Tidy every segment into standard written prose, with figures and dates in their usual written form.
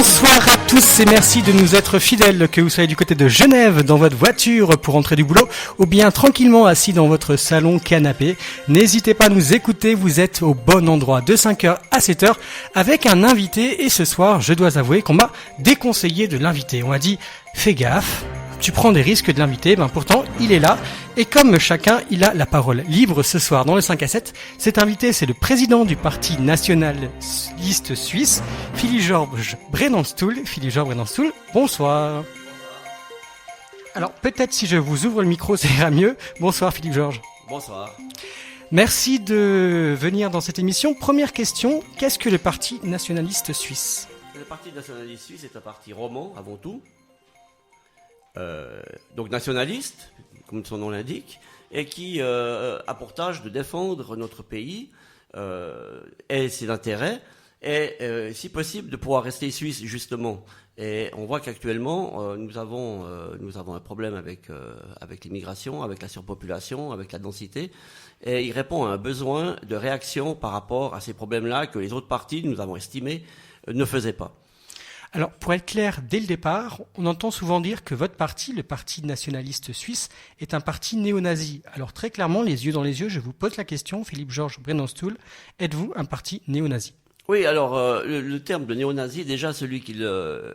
Bonsoir à tous et merci de nous être fidèles, que vous soyez du côté de Genève, dans votre voiture pour rentrer du boulot, ou bien tranquillement assis dans votre salon canapé. N'hésitez pas à nous écouter, vous êtes au bon endroit de 5h à 7h avec un invité. Et ce soir, je dois avouer qu'on m'a déconseillé de l'inviter. On m'a dit, fais gaffe, tu prends des risques de l'inviter. Pourtant, il est là. Et comme chacun, il a la parole libre ce soir dans le 5 à 7. Cet invité, c'est le président du Parti nationaliste suisse, Philippe-Georges Bredenzstuhl. Philippe-Georges Bredenzstuhl, bonsoir. Alors, peut-être si je vous ouvre le micro, ça ira mieux. Bonsoir Philippe-Georges. Bonsoir. Merci de venir dans cette émission. Première question, qu'est-ce que le Parti nationaliste suisse ? Le Parti nationaliste suisse est un parti roman, avant tout. Donc nationaliste, comme son nom l'indique, et qui a pour tâche de défendre notre pays et ses intérêts, et si possible de pouvoir rester suisse justement. Et on voit qu'actuellement nous avons un problème avec l'immigration, avec la surpopulation, avec la densité, et il répond à un besoin de réaction par rapport à ces problèmes-là que les autres partis, nous avons estimé, ne faisaient pas. Alors, pour être clair, dès le départ, on entend souvent dire que votre parti, le Parti nationaliste suisse, est un parti néo-nazi. Alors, très clairement, les yeux dans les yeux, je vous pose la question, Philippe-Georges Bredenzstuhl, êtes-vous un parti néo-nazi ? Oui, alors, le terme de néo-nazi, déjà, celui qui le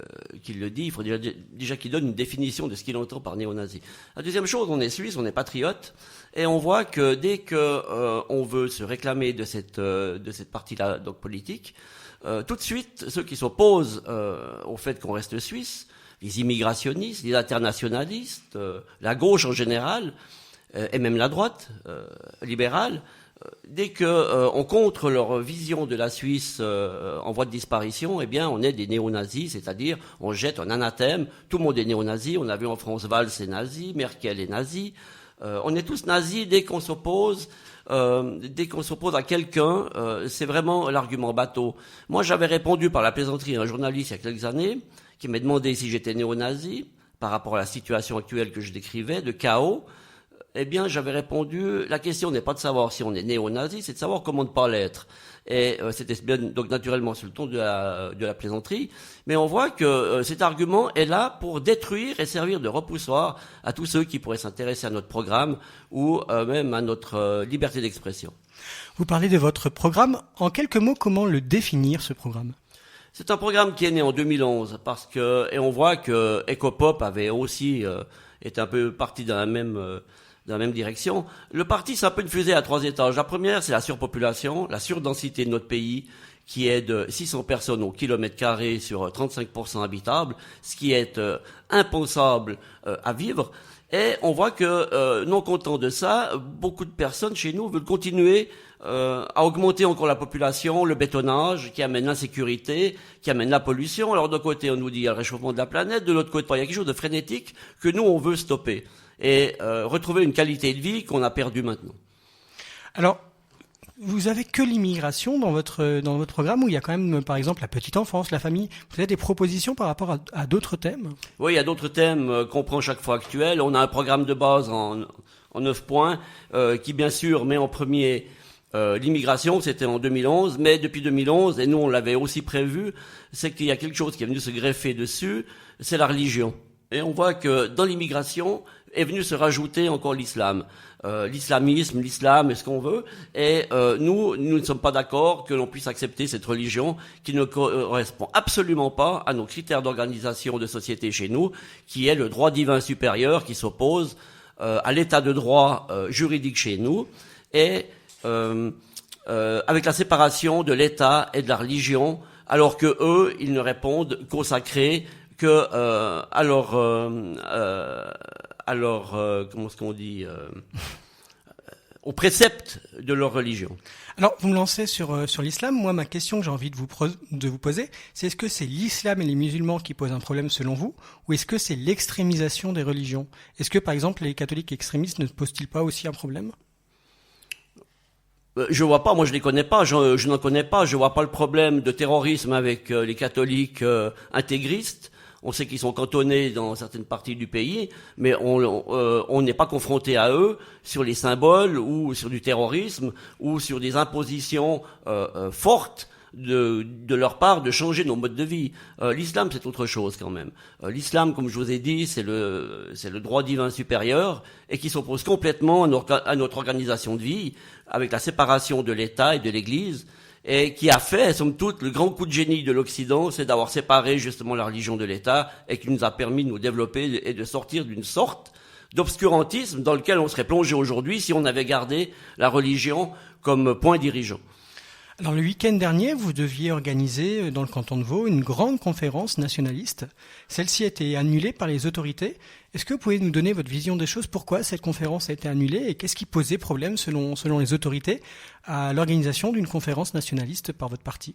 dit, il faut déjà qu'il donne une définition de ce qu'il entend par néo-nazi. La deuxième chose, on est suisse, on est patriote, et on voit que dès que on veut se réclamer de cette partie-là, donc politique, tout de suite, ceux qui s'opposent au fait qu'on reste suisse, les immigrationnistes, les internationalistes, la gauche en général, et même la droite libérale, dès que on contre leur vision de la Suisse en voie de disparition, eh bien, on est des néo-nazis, c'est-à-dire on jette un anathème. Tout le monde est néo-nazi. On a vu en France Valls est nazi, Merkel est nazi. On est tous nazis dès qu'on s'oppose. Dès qu'on s'oppose à quelqu'un, c'est vraiment l'argument bateau. Moi, j'avais répondu par la plaisanterie à un journaliste il y a quelques années qui m'a demandé si j'étais néo-nazi par rapport à la situation actuelle que je décrivais, de chaos. Eh bien, j'avais répondu, la question n'est pas de savoir si on est néo-nazi, c'est de savoir comment ne pas l'être. Et c'était bien, donc naturellement sur le ton de la plaisanterie, mais on voit que cet argument est là pour détruire et servir de repoussoir à tous ceux qui pourraient s'intéresser à notre programme ou même à notre liberté d'expression. Vous parlez de votre programme. En quelques mots, comment le définir, ce programme ? C'est un programme qui est né en 2011 et on voit que Ecopop avait aussi été un peu parti dans la même direction. Le parti, c'est un peu une fusée à 3 étages. La première, c'est la surpopulation, la surdensité de notre pays, qui est de 600 personnes au kilomètre carré sur 35% habitable, ce qui est impensable à vivre. Et on voit que, non content de ça, beaucoup de personnes chez nous veulent continuer à augmenter encore la population, le bétonnage, qui amène l'insécurité, qui amène la pollution. Alors d'un côté, on nous dit il y a le réchauffement de la planète, de l'autre côté, il y a quelque chose de frénétique que nous, on veut stopper. Et retrouver une qualité de vie qu'on a perdue maintenant. Alors, vous avez que l'immigration dans votre programme, où il y a quand même, par exemple, la petite enfance, la famille. Vous avez des propositions par rapport à d'autres thèmes ? Oui, il y a d'autres thèmes qu'on prend chaque fois actuels. On a un programme de base en 9 points qui, bien sûr, met en premier l'immigration. C'était en 2011, mais depuis 2011, et nous on l'avait aussi prévu, c'est qu'il y a quelque chose qui est venu se greffer dessus, c'est la religion. Et on voit que dans l'immigration est venu se rajouter encore l'islam. L'islamisme, l'islam, est ce qu'on veut. Et nous ne sommes pas d'accord que l'on puisse accepter cette religion qui ne correspond absolument pas à nos critères d'organisation de société chez nous, qui est le droit divin supérieur qui s'oppose à l'état de droit juridique chez nous, et avec la séparation de l'État et de la religion, alors que eux, ils ne répondent qu'au sacré, que comment est-ce qu'on dit, aux préceptes de leur religion. Alors, vous me lancez sur l'islam. Moi, ma question que j'ai envie de vous poser, c'est est-ce que c'est l'islam et les musulmans qui posent un problème selon vous, ou est-ce que c'est l'extrémisation des religions ? Est-ce que, par exemple, les catholiques extrémistes ne posent-ils pas aussi un problème ? Je vois pas, moi je les connais pas, je n'en connais pas, je vois pas le problème de terrorisme avec les catholiques intégristes. On sait qu'ils sont cantonnés dans certaines parties du pays, mais on n'est pas confronté à eux sur les symboles ou sur du terrorisme ou sur des impositions fortes de leur part de changer nos modes de vie. L'islam, c'est autre chose quand même. L'islam, comme je vous ai dit, c'est le droit divin supérieur et qui s'oppose complètement à notre organisation de vie, avec la séparation de l'État et de l'Église, et qui a fait, somme toute, le grand coup de génie de l'Occident, c'est d'avoir séparé justement la religion de l'État et qui nous a permis de nous développer et de sortir d'une sorte d'obscurantisme dans lequel on serait plongé aujourd'hui si on avait gardé la religion comme point dirigeant. Alors le week-end dernier, vous deviez organiser dans le canton de Vaud une grande conférence nationaliste. Celle-ci a été annulée par les autorités. Est-ce que vous pouvez nous donner votre vision des choses? Pourquoi cette conférence a été annulée et qu'est-ce qui posait problème selon les autorités à l'organisation d'une conférence nationaliste par votre parti?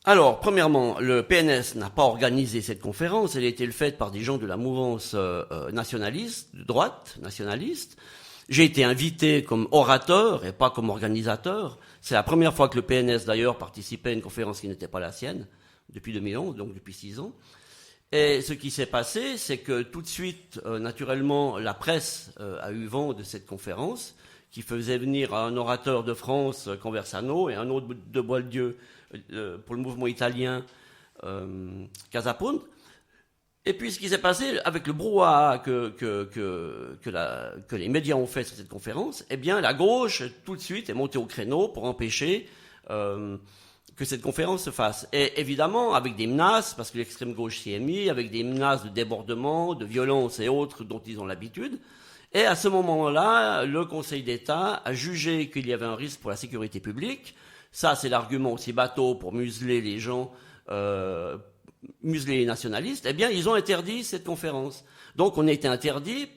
Alors, premièrement, le PNS n'a pas organisé cette conférence. Elle a été faite par des gens de la mouvance nationaliste, de droite nationaliste. J'ai été invité comme orateur et pas comme organisateur. C'est la première fois que le PNS, d'ailleurs, participait à une conférence qui n'était pas la sienne, depuis 2011, donc depuis 6 ans. Et ce qui s'est passé, c'est que tout de suite, naturellement, la presse a eu vent de cette conférence, qui faisait venir un orateur de France, Conversano, et un autre de Boieldieu, pour le mouvement italien, Casapound. Et puis ce qui s'est passé avec le brouhaha que les médias ont fait sur cette conférence, eh bien la gauche tout de suite est montée au créneau pour empêcher que cette conférence se fasse. Et évidemment avec des menaces, parce que l'extrême gauche s'y est mis, avec des menaces de débordement, de violence et autres dont ils ont l'habitude. Et à ce moment-là, le Conseil d'État a jugé qu'il y avait un risque pour la sécurité publique. Ça, c'est l'argument aussi bateau pour museler les gens, museler les nationalistes. Eh bien, ils ont interdit cette conférence. Donc, on a été interdit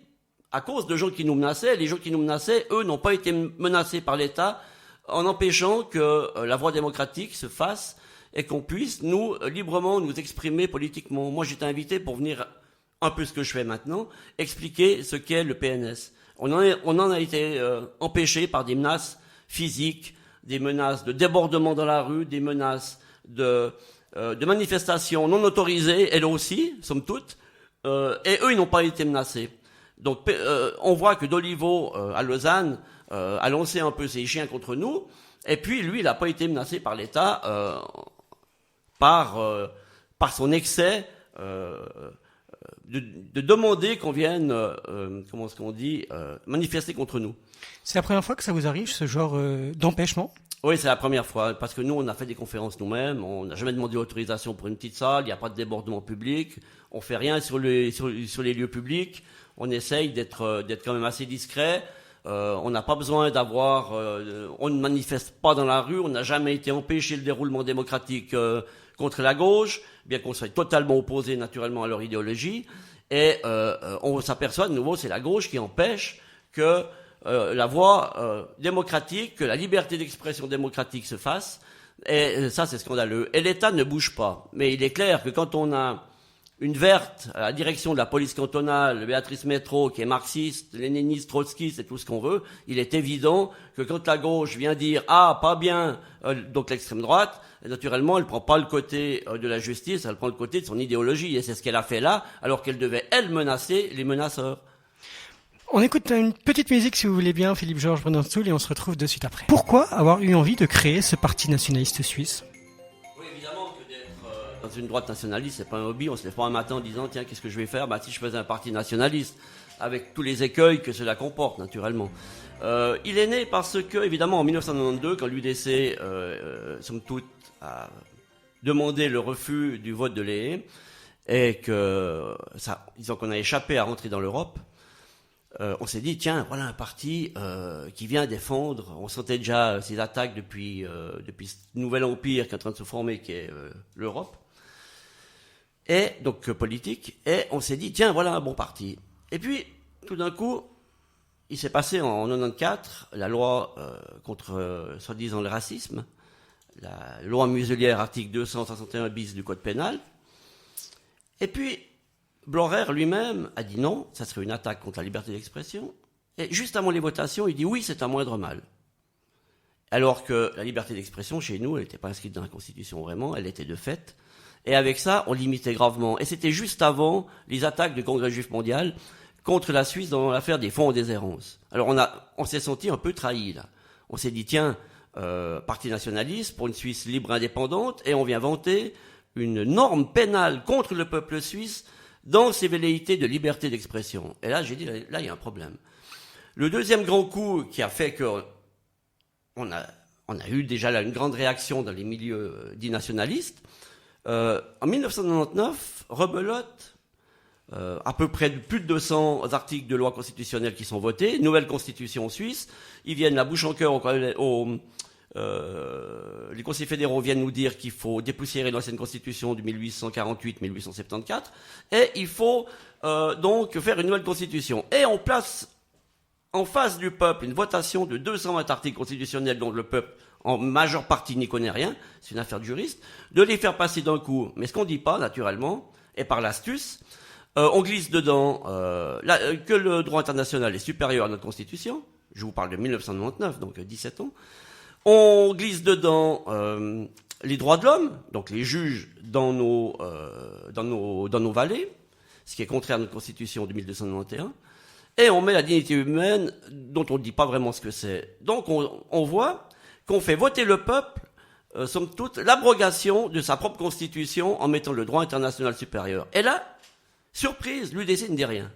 à cause de gens qui nous menaçaient. Les gens qui nous menaçaient, eux, n'ont pas été menacés par l'État en empêchant que la voie démocratique se fasse et qu'on puisse, nous, librement nous exprimer politiquement. Moi, j'étais invité pour venir, un peu ce que je fais maintenant, expliquer ce qu'est le PNS. On en a été empêché par des menaces physiques, des menaces de débordement dans la rue, des menaces de manifestations non autorisées, elles aussi, somme toute, et eux, ils n'ont pas été menacés. Donc, on voit que Dolivo, à Lausanne, a lancé un peu ses chiens contre nous, et puis, lui, il n'a pas été menacé par l'État par son excès de demander qu'on vienne, comment est-ce qu'on dit, manifester contre nous. C'est la première fois que ça vous arrive, ce genre d'empêchement? Oui, c'est la première fois, parce que nous, on a fait des conférences nous-mêmes, on n'a jamais demandé l'autorisation pour une petite salle, il n'y a pas de débordement public, on fait rien sur les lieux publics, on essaye d'être quand même assez discret, on n'a pas besoin d'avoir, on ne manifeste pas dans la rue, on n'a jamais été empêché le déroulement démocratique contre la gauche, bien qu'on soit totalement opposé naturellement à leur idéologie, et on s'aperçoit de nouveau, c'est la gauche qui empêche que la voie démocratique, que la liberté d'expression démocratique se fasse, et ça c'est scandaleux. Et l'État ne bouge pas. Mais il est clair que quand on a une verte à la direction de la police cantonale, Béatrice Métro, qui est marxiste, léniniste, trotskiste et tout ce qu'on veut, il est évident que quand la gauche vient dire « Ah, pas bien », donc l'extrême droite, naturellement, elle prend pas le côté de la justice, elle prend le côté de son idéologie. Et c'est ce qu'elle a fait là, alors qu'elle devait, elle, menacer les menaceurs. On écoute une petite musique, si vous voulez bien, Philippe-Georges Brunenstuhl, et on se retrouve de suite après. Pourquoi avoir eu envie de créer ce parti nationaliste suisse? Oui, évidemment que d'être dans une droite nationaliste, c'est pas un hobby. On se lève pas un matin en disant, tiens, qu'est-ce que je vais faire? Bah, si je faisais un parti nationaliste, avec tous les écueils que cela comporte, naturellement. Il est né parce que, évidemment, en 1992, quand l'UDC, somme toute, a demandé le refus du vote de l'EE, et que disons qu'on a échappé à rentrer dans l'Europe, on s'est dit, tiens, voilà un parti qui vient défendre, on sentait déjà ces attaques depuis ce nouvel empire qui est en train de se former, qui est l'Europe, et donc politique, et on s'est dit, tiens, voilà un bon parti. Et puis, tout d'un coup, il s'est passé en 94 la loi contre, soi-disant, le racisme, la loi muselière, article 261 bis du Code pénal, et puis, Blorer lui-même a dit non, ça serait une attaque contre la liberté d'expression. Et juste avant les votations, il dit oui, c'est un moindre mal. Alors que la liberté d'expression, chez nous, elle n'était pas inscrite dans la Constitution vraiment, elle était de fait. Et avec ça, on limitait gravement. Et c'était juste avant les attaques du Congrès juif mondial contre la Suisse dans l'affaire des fonds en déshérence. Alors on s'est senti un peu trahi là. On s'est dit tiens, parti nationaliste, pour une Suisse libre et indépendante, et on vient vanter une norme pénale contre le peuple suisse dans ses velléités de liberté d'expression. Et là, j'ai dit, là, il y a un problème. Le deuxième grand coup qui a fait que on a eu déjà là une grande réaction dans les milieux dits nationalistes, en 1999, rebelote, à peu près plus de 200 articles de loi constitutionnelle qui sont votés, nouvelle constitution suisse, ils viennent la bouche en cœur les conseils fédéraux viennent nous dire qu'il faut dépoussiérer l'ancienne constitution de 1848-1874 et il faut donc faire une nouvelle constitution. Et on place en face du peuple une votation de 220 articles constitutionnels dont le peuple en majeure partie n'y connaît rien, c'est une affaire de juriste, de les faire passer d'un coup. Mais ce qu'on ne dit pas, naturellement, et par l'astuce, on glisse dedans que le droit international est supérieur à notre constitution. Je vous parle de 1999, donc 17 ans. On glisse dedans les droits de l'homme, donc les juges dans nos vallées, ce qui est contraire à notre constitution de 1291. Et on met la dignité humaine, dont on ne dit pas vraiment ce que c'est. Donc on voit qu'on fait voter le peuple, somme toute, l'abrogation de sa propre constitution en mettant le droit international supérieur. Et là, surprise, l'UDC ne dit rien.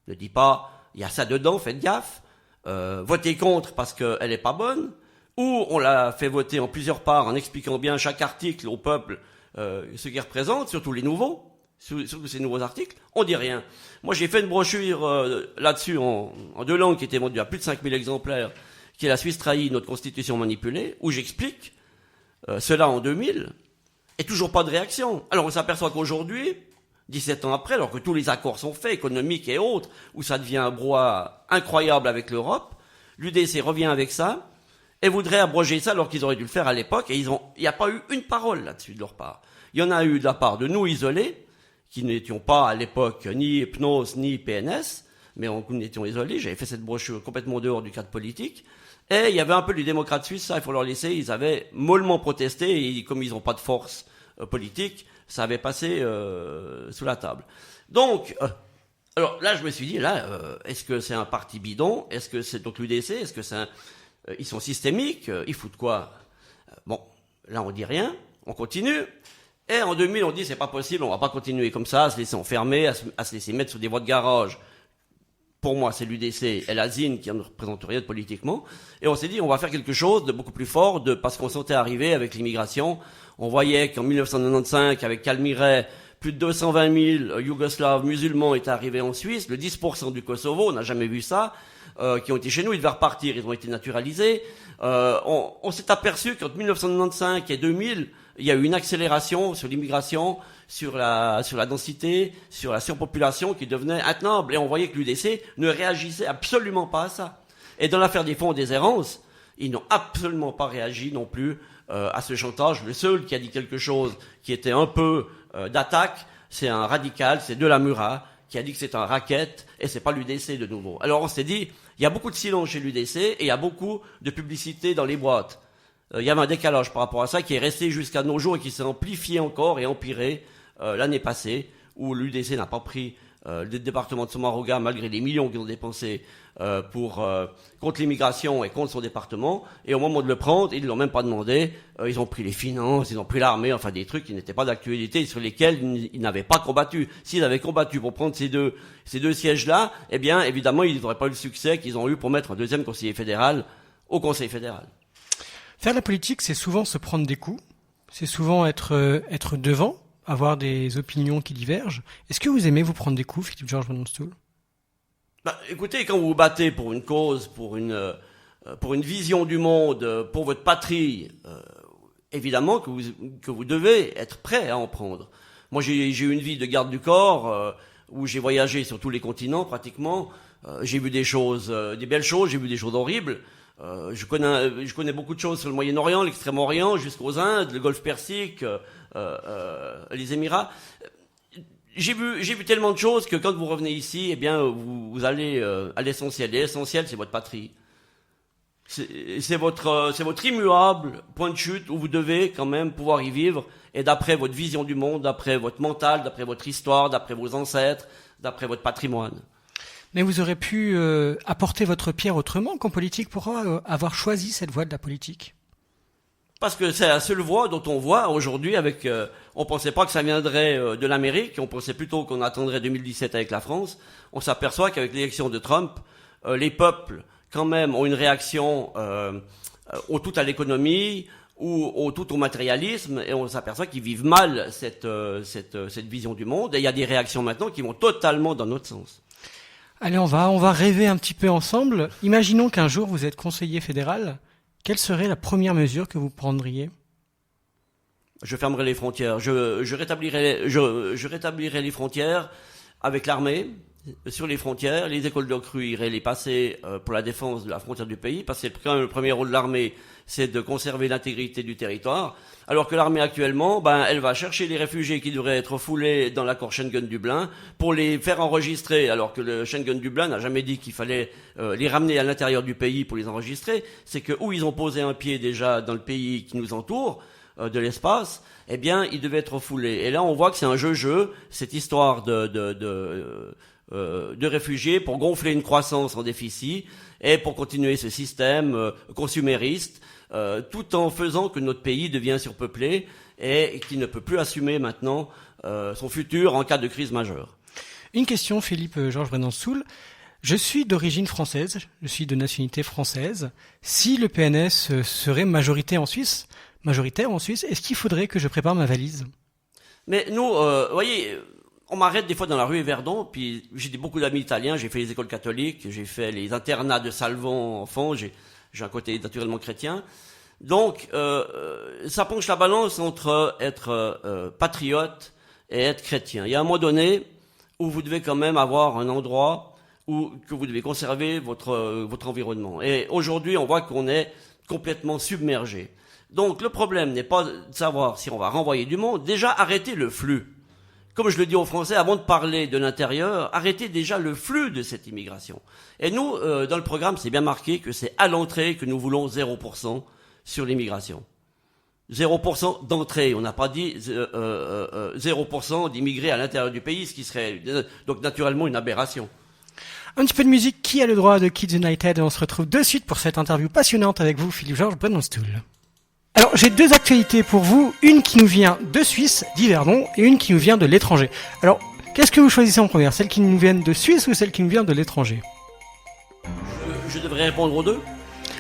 Ne dit pas, il y a ça dedans, faites gaffe, votez contre parce qu'elle n'est pas bonne, ou on l'a fait voter en plusieurs parts en expliquant bien chaque article au peuple ce qu'il représente, surtout les nouveaux. Sur ces nouveaux articles, on dit rien. Moi, j'ai fait une brochure là-dessus en 2 langues qui était vendue à plus de 5000 exemplaires, qui est La Suisse trahie, notre constitution manipulée, où j'explique cela en 2000, et toujours pas de réaction. Alors on s'aperçoit qu'aujourd'hui, 17 ans après, alors que tous les accords sont faits, économiques et autres, où ça devient un brouhaha incroyable avec l'Europe, l'UDC revient avec ça, et voudrait abroger ça alors qu'ils auraient dû le faire à l'époque, et il n'y a pas eu une parole là-dessus de leur part. Il y en a eu de la part de nous isolés, qui n'étions pas à l'époque ni Hypnose ni PNS, mais nous étions isolés. J'avais fait cette brochure complètement dehors du cadre politique. Et il y avait un peu les démocrates suisses, ça il faut leur laisser, ils avaient mollement protesté, et comme ils n'ont pas de force politique, ça avait passé sous la table. Donc, alors là je me suis dit, est-ce que c'est un parti bidon? Est-ce que c'est donc l'UDC? Est-ce que c'est ils sont systémiques? Ils foutent quoi? Bon, là on dit rien, on continue. Et en 2000, on dit c'est pas possible, on va pas continuer comme ça, à se laisser enfermer, à se laisser mettre sur des voies de garage. Pour moi, c'est l'UDC et la ZIN qui ne représentent rien politiquement. Et on s'est dit, on va faire quelque chose de beaucoup plus fort, parce qu'on sentait arriver avec l'immigration. On voyait qu'en 1995, avec Calmiret, plus de 220 000 Yougoslaves musulmans étaient arrivés en Suisse, le 10% du Kosovo, on n'a jamais vu ça, qui ont été chez nous, ils devaient repartir, ils ont été naturalisés. On s'est aperçu qu'entre 1995 et 2000, il y a eu une accélération sur l'immigration, sur la densité, sur la surpopulation qui devenait intenable. Et on voyait que l'UDC ne réagissait absolument pas à ça. Et dans l'affaire des fonds des errances, ils n'ont absolument pas réagi non plus à ce chantage. Le seul qui a dit quelque chose qui était un peu d'attaque, c'est un radical, c'est Delamura, qui a dit que c'est un racket, et c'est pas l'UDC de nouveau. Alors on s'est dit, il y a beaucoup de silence chez l'UDC, et il y a beaucoup de publicité dans les boîtes. Il y avait un décalage par rapport à ça qui est resté jusqu'à nos jours et qui s'est amplifié encore et empiré l'année passée, où l'UDC n'a pas pris le département de Sommaruga malgré les millions qu'ils ont dépensés contre l'immigration et contre son département. Et au moment de le prendre, ils ne l'ont même pas demandé. Ils ont pris les finances, ils ont pris l'armée, enfin des trucs qui n'étaient pas d'actualité, sur lesquels ils n'avaient pas combattu. S'ils avaient combattu pour prendre ces deux sièges-là, eh bien évidemment ils n'auraient pas eu le succès qu'ils ont eu pour mettre un deuxième conseiller fédéral au Conseil fédéral. Faire la politique, c'est souvent se prendre des coups, c'est souvent être devant, avoir des opinions qui divergent. Est-ce que vous aimez vous prendre des coups, Philippe Georges Van Stoel? Écoutez, quand vous vous battez pour une cause, pour une vision du monde, pour votre patrie, évidemment que vous devez être prêt à en prendre. Moi, j'ai eu une vie de garde du corps où j'ai voyagé sur tous les continents pratiquement. J'ai vu des choses, des belles choses, j'ai vu des choses horribles. Je connais beaucoup de choses sur le Moyen-Orient, l'Extrême-Orient, jusqu'aux Indes, le Golfe Persique, les Émirats. J'ai vu tellement de choses que quand vous revenez ici, eh bien, vous allez à l'essentiel. Et l'essentiel, c'est votre patrie. C'est votre immuable point de chute où vous devez quand même pouvoir y vivre. Et d'après votre vision du monde, d'après votre mental, d'après votre histoire, d'après vos ancêtres, d'après votre patrimoine. Mais vous aurez pu apporter votre pierre autrement qu'en politique pour avoir choisi cette voie de la politique. Parce que c'est la seule voie dont on voit aujourd'hui avec... on pensait pas que ça viendrait de l'Amérique, on pensait plutôt qu'on attendrait 2017 avec la France. On s'aperçoit qu'avec l'élection de Trump, les peuples, quand même, ont une réaction au tout à l'économie, ou au tout au matérialisme, et on s'aperçoit qu'ils vivent mal cette vision du monde, et il y a des réactions maintenant qui vont totalement dans notre sens. Allez, on va rêver un petit peu ensemble. Imaginons qu'un jour vous êtes conseiller fédéral. Quelle serait la première mesure que vous prendriez ? Je fermerai les frontières. Je rétablirai les frontières avec l'armée sur les frontières. Les écoles de recrues iraient les passer pour la défense de la frontière du pays, parce que quand même le premier rôle de l'armée, c'est de conserver l'intégrité du territoire. Alors que l'armée actuellement, elle va chercher les réfugiés qui devraient être foulés dans l'accord Schengen-Dublin pour les faire enregistrer, alors que le Schengen-Dublin n'a jamais dit qu'il fallait les ramener à l'intérieur du pays pour les enregistrer. C'est que où ils ont posé un pied déjà dans le pays qui nous entoure, de l'espace, eh bien, ils devaient être foulés. Et là, on voit que c'est un jeu, cette histoire de réfugiés pour gonfler une croissance en déficit et pour continuer ce système consumériste, tout en faisant que notre pays devient surpeuplé et qu'il ne peut plus assumer maintenant son futur en cas de crise majeure. Une question, Philippe Georges Brennan-Soul. Je suis d'origine française, je suis de nationalité française. Si le PNS serait majoritaire en Suisse, est-ce qu'il faudrait que je prépare ma valise ? Mais nous, vous voyez, on m'arrête des fois dans la rue Verdon, puis j'ai beaucoup d'amis italiens, j'ai fait les écoles catholiques, j'ai fait les internats de Salvan enfants, j'ai un côté naturellement chrétien. Donc, ça penche la balance entre être patriote et être chrétien. Il y a un moment donné où vous devez quand même avoir un endroit que vous devez conserver votre environnement. Et aujourd'hui, on voit qu'on est complètement submergé. Donc, le problème n'est pas de savoir si on va renvoyer du monde, déjà arrêter le flux. Comme je le dis aux Français, avant de parler de l'intérieur, arrêtez déjà le flux de cette immigration. Et nous, dans le programme, c'est bien marqué que c'est à l'entrée que nous voulons 0% sur l'immigration. 0% d'entrée. On n'a pas dit 0% d'immigrés à l'intérieur du pays, ce qui serait donc naturellement une aberration. Un petit peu de musique. Qui a le droit de Kids United ? Et on se retrouve de suite pour cette interview passionnante avec vous, Philippe Georges Brennan-Soul. Alors, j'ai deux actualités pour vous, une qui nous vient de Suisse, d'Yverdon, et une qui nous vient de l'étranger. Alors, qu'est-ce que vous choisissez en première ? Celle qui nous vient de Suisse ou celle qui nous vient de l'étranger ? Je devrais répondre aux deux ?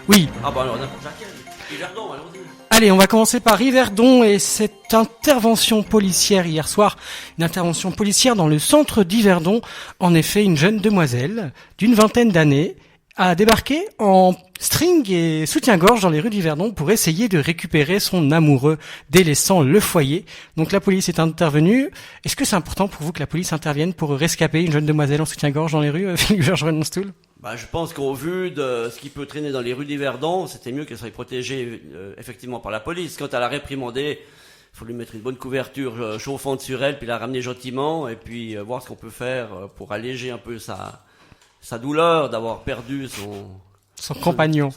Oui. Ah bah alors, n'importe laquelle. Yverdon, allons-y. Allez, on va commencer par Yverdon et cette intervention policière hier soir, une intervention policière dans le centre d'Yverdon. En effet, une jeune demoiselle d'une vingtaine d'années a débarqué en string et soutien-gorge dans les rues d'Yverdon pour essayer de récupérer son amoureux, délaissant le foyer. Donc la police est intervenue. Est-ce que c'est important pour vous que la police intervienne pour rescaper une jeune demoiselle en soutien-gorge dans les rues, Philippe Georges Brennan-Soul ? Je pense qu'au vu de ce qui peut traîner dans les rues d'Yverdon, c'était mieux qu'elle soit protégée effectivement par la police. Quand elle a réprimandé, il faut lui mettre une bonne couverture chauffante sur elle, puis la ramener gentiment, et puis voir ce qu'on peut faire pour alléger un peu sa douleur d'avoir perdu son compagnon.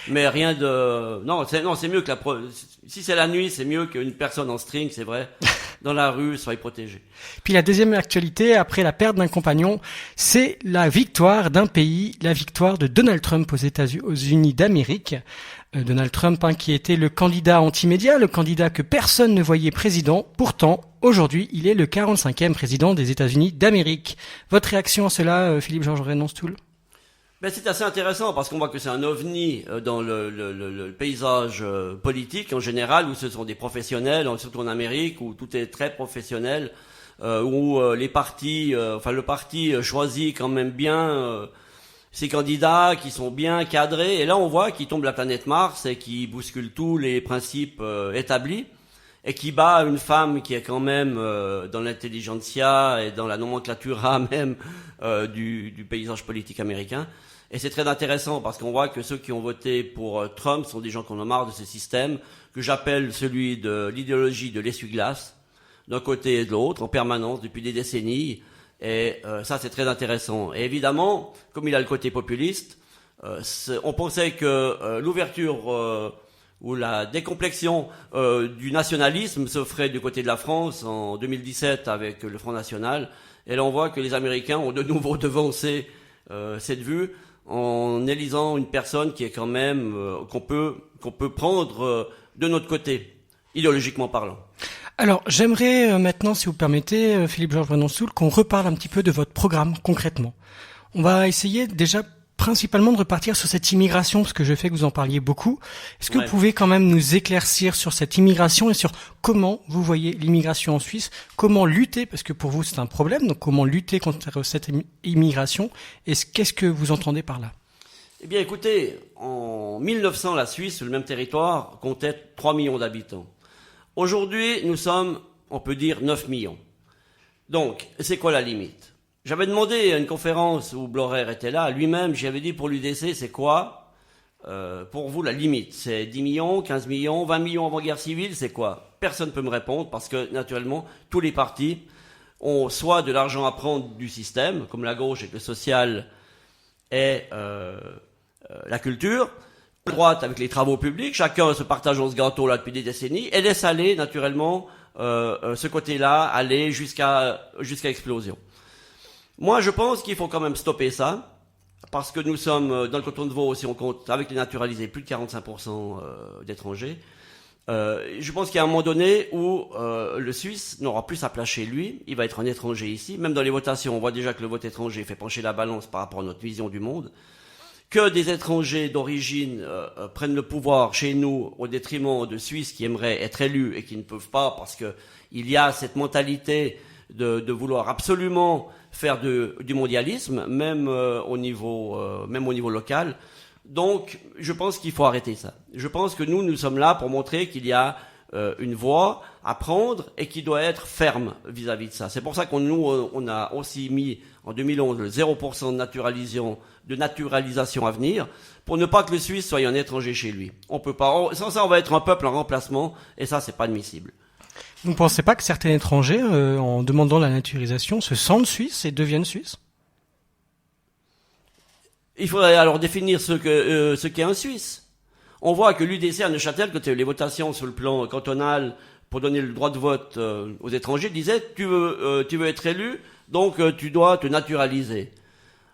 Mais rien de... Non, c'est mieux que si c'est la nuit, c'est mieux qu'une personne en string, c'est vrai, dans la rue, soit protégée. Puis la deuxième actualité, après la perte d'un compagnon, c'est la victoire d'un pays, la victoire de Donald Trump aux États-Unis d'Amérique. Donald Trump, qui était le candidat anti-média, le candidat que personne ne voyait président. Pourtant, aujourd'hui, il est le 45e président des États-Unis d'Amérique. Votre réaction à cela, Philippe Georges Brennan-Soul ? C'est assez intéressant parce qu'on voit que c'est un ovni dans le paysage politique en général, où ce sont des professionnels, surtout en Amérique, où tout est très professionnel, où les partis, le parti choisit quand même bien ces candidats qui sont bien cadrés. Et là, on voit qu'il tombe la planète Mars et qui bouscule tous les principes établis et qui bat une femme qui est quand même dans l'intelligentsia et dans la nomenclatura même du paysage politique américain. Et c'est très intéressant parce qu'on voit que ceux qui ont voté pour Trump sont des gens qui en ont marre de ce système que j'appelle celui de l'idéologie de l'essuie-glace, d'un côté et de l'autre, en permanence depuis des décennies. Et ça, c'est très intéressant. Et évidemment, comme il a le côté populiste, on pensait que l'ouverture ou la décomplexion du nationalisme se ferait du côté de la France en 2017 avec le Front National. Et là, on voit que les Américains ont de nouveau devancé cette vue en élisant une personne qui est quand même qu'on peut prendre de notre côté, idéologiquement parlant. Alors, j'aimerais maintenant, si vous permettez, Philippe-Georges Brenonsoul, qu'on reparle un petit peu de votre programme concrètement. On va essayer déjà principalement de repartir sur cette immigration, parce que je sais que vous en parliez beaucoup. Est-ce que vous pouvez quand même nous éclaircir sur cette immigration et sur comment vous voyez l'immigration en Suisse, comment lutter, parce que pour vous c'est un problème, donc comment lutter contre cette immigration, et qu'est-ce que vous entendez par là? Eh bien écoutez, en 1900, la Suisse, sur le même territoire, comptait 3 millions d'habitants. Aujourd'hui, nous sommes, on peut dire, 9 millions. Donc, c'est quoi la limite? J'avais demandé à une conférence où Blorer était là, lui-même, j'avais dit pour l'UDC, c'est quoi pour vous la limite? C'est 10 millions, 15 millions, 20 millions avant guerre civile, c'est quoi? Personne ne peut me répondre parce que, naturellement, tous les partis ont soit de l'argent à prendre du système, comme la gauche avec le social et la culture, la droite avec les travaux publics, chacun se partageant ce gâteau-là depuis des décennies, et laisse aller, naturellement, ce côté-là, aller jusqu'à explosion. Moi, je pense qu'il faut quand même stopper ça, parce que nous sommes, dans le canton de Vaud, si on compte avec les naturalisés, plus de 45% d'étrangers. Je pense qu'il y a un moment donné où le Suisse n'aura plus sa place chez lui, il va être un étranger ici. Même dans les votations, on voit déjà que le vote étranger fait pencher la balance par rapport à notre vision du monde. Que des étrangers d'origine prennent le pouvoir chez nous au détriment de Suisses qui aimeraient être élus et qui ne peuvent pas parce que il y a cette mentalité de vouloir absolument faire du mondialisme, même au niveau local. Donc, je pense qu'il faut arrêter ça. Je pense que nous sommes là pour montrer qu'il y a une voie à prendre et qui doit être ferme vis-à-vis de ça. C'est pour ça on a aussi mis en 2011 le 0% de naturalisation à venir pour ne pas que le Suisse soit un étranger chez lui. On peut pas. Sans ça, on va être un peuple en remplacement et ça, c'est pas admissible. Vous ne pensez pas que certains étrangers, en demandant la naturalisation, se sentent suisses et deviennent suisses? Il faudrait alors définir ce qu'est un Suisse. On voit que l'UDC à Neuchâtel, quand il y a eu les votations sur le plan cantonal pour donner le droit de vote aux étrangers, disait tu veux être élu, donc tu dois te naturaliser.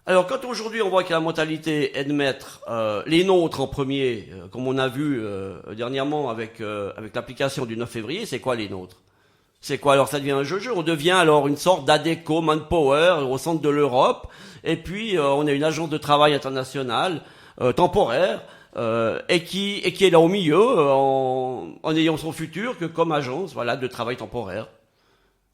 Alors quand aujourd'hui on voit que la mentalité est de mettre les nôtres en premier, comme on a vu dernièrement avec l'application du 9 février, c'est quoi les nôtres? C'est quoi alors? Ça devient un jeu. On devient alors une sorte d'ADECO, Manpower au centre de l'Europe, et puis on a une agence de travail internationale temporaire et qui est là au milieu en ayant son futur que comme agence, voilà, de travail temporaire.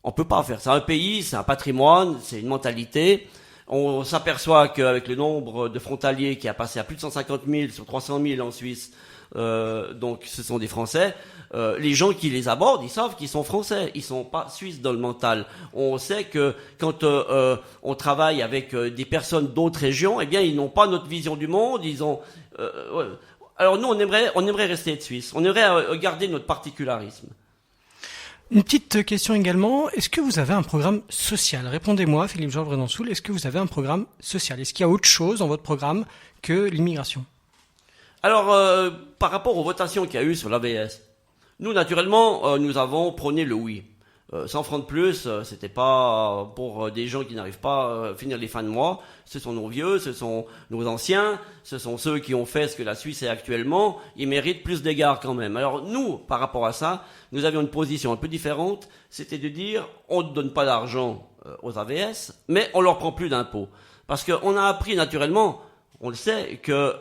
On peut pas faire ça. Un pays, c'est un patrimoine, c'est une mentalité. On s'aperçoit qu'avec le nombre de frontaliers qui a passé à plus de 150 000 sur 300 000 en Suisse, donc ce sont des Français, les gens qui les abordent, ils savent qu'ils sont Français, ils sont pas Suisses dans le mental. On sait que quand on travaille avec des personnes d'autres régions, eh bien ils n'ont pas notre vision du monde, ils ont... ouais. Alors nous, on aimerait rester être Suisse, on aimerait garder notre particularisme. Une petite question également, est-ce que vous avez un programme social? Répondez-moi, Philippe-Georges Brenonsoul, est-ce que vous avez un programme social? Est-ce qu'il y a autre chose dans votre programme que l'immigration? Alors, par rapport aux votations qu'il y a eu sur l'AVS, nous, naturellement, nous avons prôné le oui. 100 francs de plus, c'était pas pour des gens qui n'arrivent pas à finir les fins de mois. Ce sont nos vieux, ce sont nos anciens, ce sont ceux qui ont fait ce que la Suisse est actuellement. Ils méritent plus d'égards quand même. Alors nous, par rapport à ça, nous avions une position un peu différente. C'était de dire, on ne donne pas d'argent aux AVS, mais on leur prend plus d'impôts. Parce qu'on a appris naturellement... On le sait que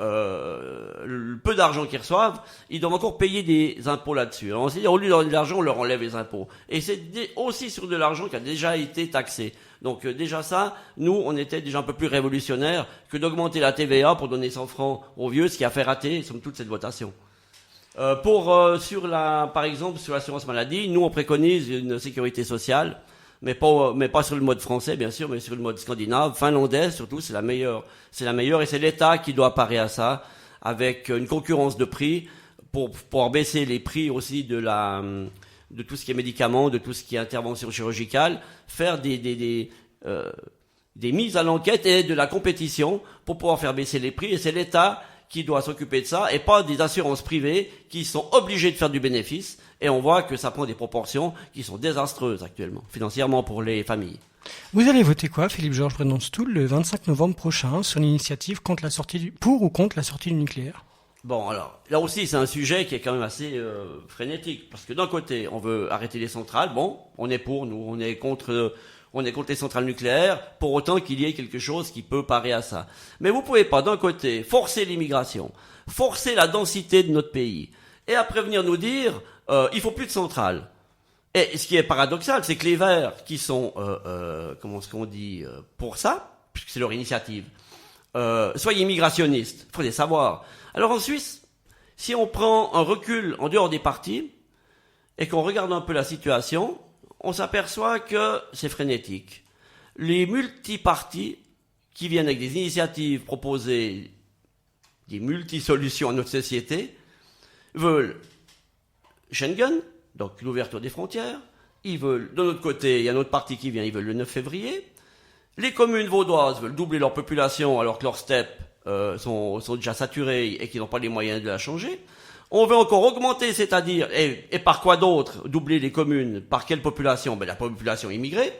le peu d'argent qu'ils reçoivent, ils doivent encore payer des impôts là-dessus. Alors on s'est dit, au lieu de donner de l'argent, on leur enlève les impôts. Et c'est aussi sur de l'argent qui a déjà été taxé. Donc déjà ça, nous, on était déjà un peu plus révolutionnaires que d'augmenter la TVA pour donner 100 francs aux vieux, ce qui a fait rater, somme toute, cette votation. Par exemple, sur l'assurance maladie, nous, on préconise une sécurité sociale. Mais pas sur le mode français, bien sûr, mais sur le mode scandinave, finlandais, surtout, c'est la meilleure, et c'est l'État qui doit parer à ça, avec une concurrence de prix, pour pouvoir baisser les prix aussi de tout ce qui est médicaments, de tout ce qui est intervention chirurgicale, faire des mises à l'enquête et de la compétition pour pouvoir faire baisser les prix, et c'est l'État qui doit s'occuper de ça, et pas des assurances privées qui sont obligées de faire du bénéfice. Et on voit que ça prend des proportions qui sont désastreuses actuellement, financièrement pour les familles. Vous allez voter quoi, Philippe-Georges Brennan-Stoul, le 25 novembre prochain, sur l'initiative contre la sortie pour ou contre la sortie du nucléaire? Bon, alors, là aussi, c'est un sujet qui est quand même assez frénétique. Parce que d'un côté, on veut arrêter les centrales. Bon, on est pour, nous, on est contre les centrales nucléaires, pour autant qu'il y ait quelque chose qui peut parer à ça. Mais vous pouvez pas, d'un côté, forcer l'immigration, forcer la densité de notre pays, et après venir nous dire, il faut plus de centrales. Et ce qui est paradoxal, c'est que les Verts, qui sont, comment est-ce qu'on dit, pour ça, puisque c'est leur initiative, soyez immigrationnistes, il faut les savoir. Alors en Suisse, si on prend un recul en dehors des partis, et qu'on regarde un peu la situation, on s'aperçoit que c'est frénétique. Les multipartis qui viennent avec des initiatives proposées, des multisolutions à notre société, veulent Schengen, donc l'ouverture des frontières. Ils veulent, de notre côté, il y a un autre parti qui vient, ils veulent le 9 février. Les communes vaudoises veulent doubler leur population alors que leurs steppes sont déjà saturées et qu'ils n'ont pas les moyens de la changer. On veut encore augmenter, c'est-à-dire, et par quoi d'autre, doubler les communes? Par quelle population? Ben, la population immigrée.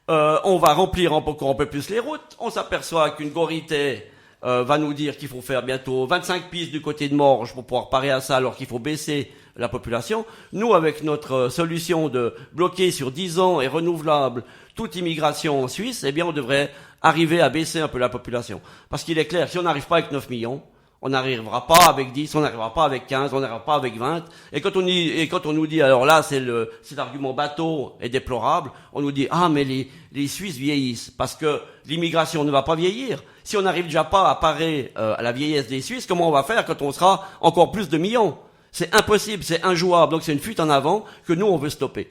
On va remplir encore un peu plus les routes. On s'aperçoit qu'une Gorité va nous dire qu'il faut faire bientôt 25 pistes du côté de Morges pour pouvoir parer à ça alors qu'il faut baisser la population. Nous, avec notre solution de bloquer sur 10 ans et renouvelable toute immigration en Suisse, eh bien, on devrait arriver à baisser un peu la population. Parce qu'il est clair, si on n'arrive pas avec 9 millions, on n'arrivera pas avec 10, on n'arrivera pas avec 15, on n'arrivera pas avec 20. Et quand on nous dit, alors là, c'est l'argument bateau et déplorable, on nous dit, ah, mais les Suisses vieillissent. Parce que l'immigration ne va pas vieillir. Si on n'arrive déjà pas à parer à la vieillesse des Suisses, comment on va faire quand on sera encore plus de millions? C'est impossible, c'est injouable. Donc c'est une fuite en avant que nous, on veut stopper.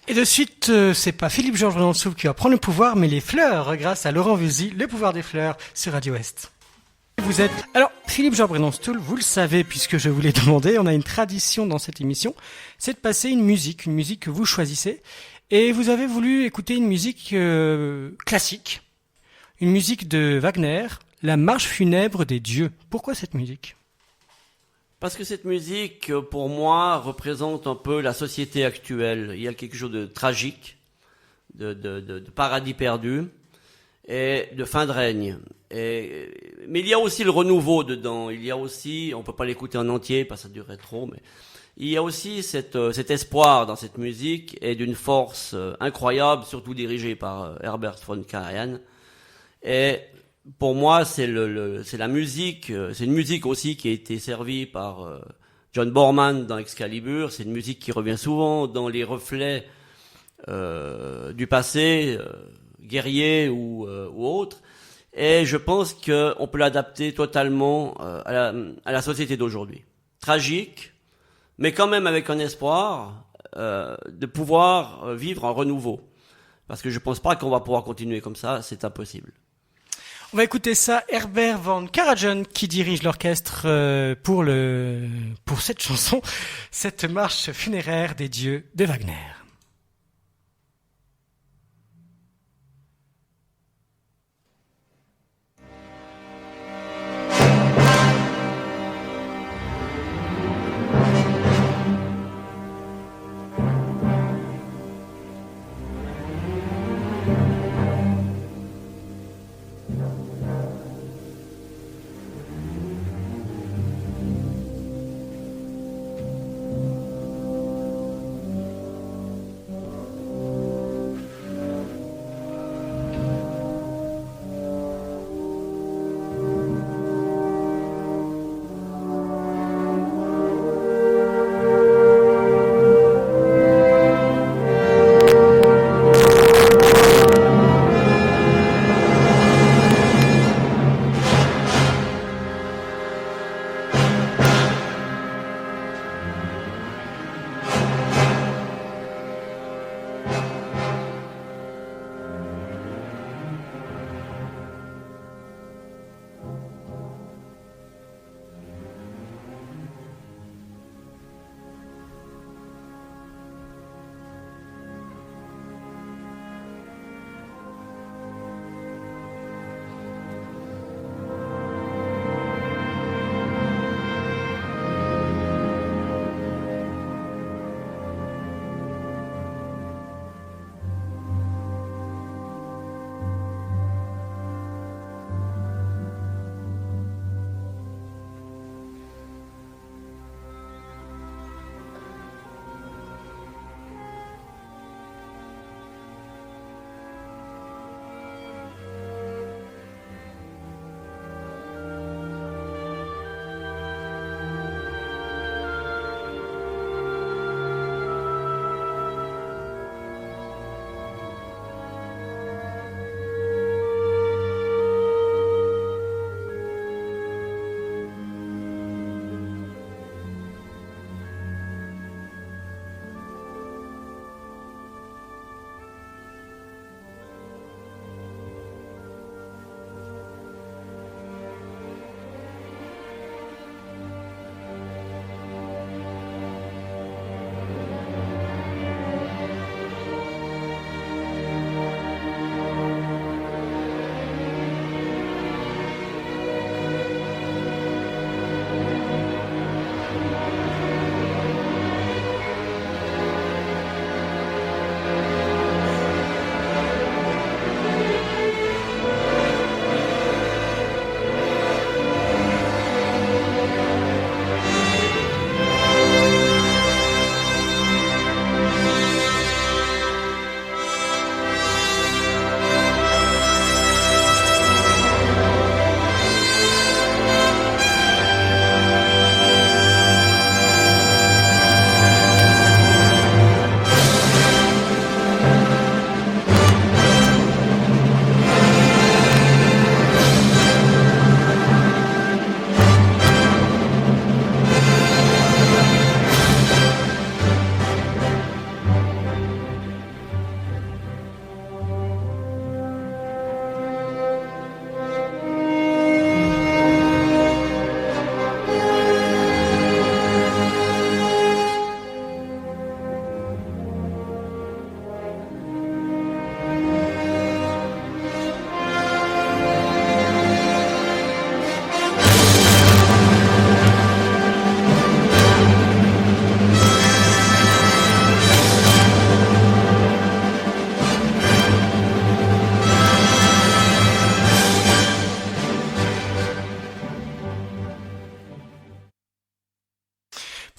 Et de suite, c'est pas Philippe-Georges Brennan-Stoul qui va prendre le pouvoir, mais les fleurs, grâce à Laurent Vulzy, le pouvoir des fleurs sur Radio Est. Vous êtes... Alors, Philippe-Georges Brennan-Stoul, vous le savez, puisque je vous l'ai demandé, on a une tradition dans cette émission, c'est de passer une musique que vous choisissez. Et vous avez voulu écouter une musique classique, une musique de Wagner, La marche funèbre des dieux. Pourquoi cette musique ? Parce que cette musique, pour moi, représente un peu la société actuelle. Il y a quelque chose de tragique, de paradis perdu et de fin de règne. Mais il y a aussi le renouveau dedans. Il y a aussi, on peut pas l'écouter en entier parce que ça durerait trop, mais il y a aussi cet espoir dans cette musique et d'une force incroyable, surtout dirigée par Herbert von Karajan. Et pour moi, c'est la musique, c'est une musique aussi qui a été servie par John Borman dans Excalibur. C'est une musique qui revient souvent dans les reflets du passé, guerrier ou autre. Et je pense qu'on peut l'adapter totalement à la société d'aujourd'hui. Tragique, mais quand même avec un espoir de pouvoir vivre un renouveau. Parce que je pense pas qu'on va pouvoir continuer comme ça, c'est impossible. On va écouter ça, Herbert von Karajan qui dirige l'orchestre pour cette chanson, cette marche funéraire des dieux de Wagner.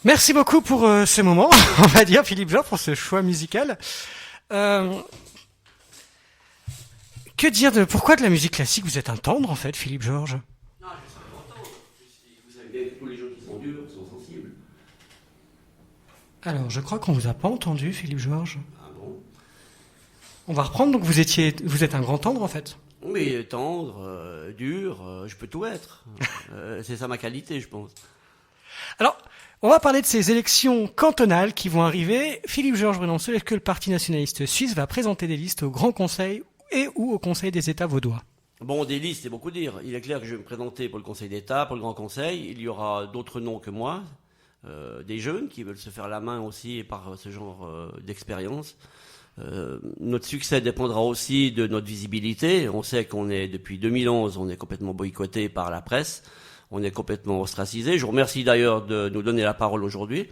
Merci beaucoup pour ce moment, on va dire, Philippe Georges, pour ce choix musical. Que dire pourquoi de la musique classique? Vous êtes un tendre, en fait, Philippe Georges. Non, je suis un tendre. Vous savez bien que tous les gens qui sont durs sont sensibles. Alors, je crois qu'on vous a pas entendu, Philippe Georges. Ah bon? On va reprendre, donc vous êtes un grand tendre, en fait. Oui, tendre, dur, je peux tout être. C'est ça ma qualité, je pense. Alors, on va parler de ces élections cantonales qui vont arriver. Philippe Georges Renonceau, est-ce que le Parti nationaliste suisse va présenter des listes au Grand Conseil et ou au Conseil des États vaudois? Bon, des listes, c'est beaucoup dire. Il est clair que je vais me présenter pour le Conseil d'État, pour le Grand Conseil. Il y aura d'autres noms que moi, des jeunes qui veulent se faire la main aussi par ce genre d'expérience. Notre succès dépendra aussi de notre visibilité. On sait depuis 2011, on est complètement boycotté par la presse. On est complètement ostracisé. Je vous remercie d'ailleurs de nous donner la parole aujourd'hui.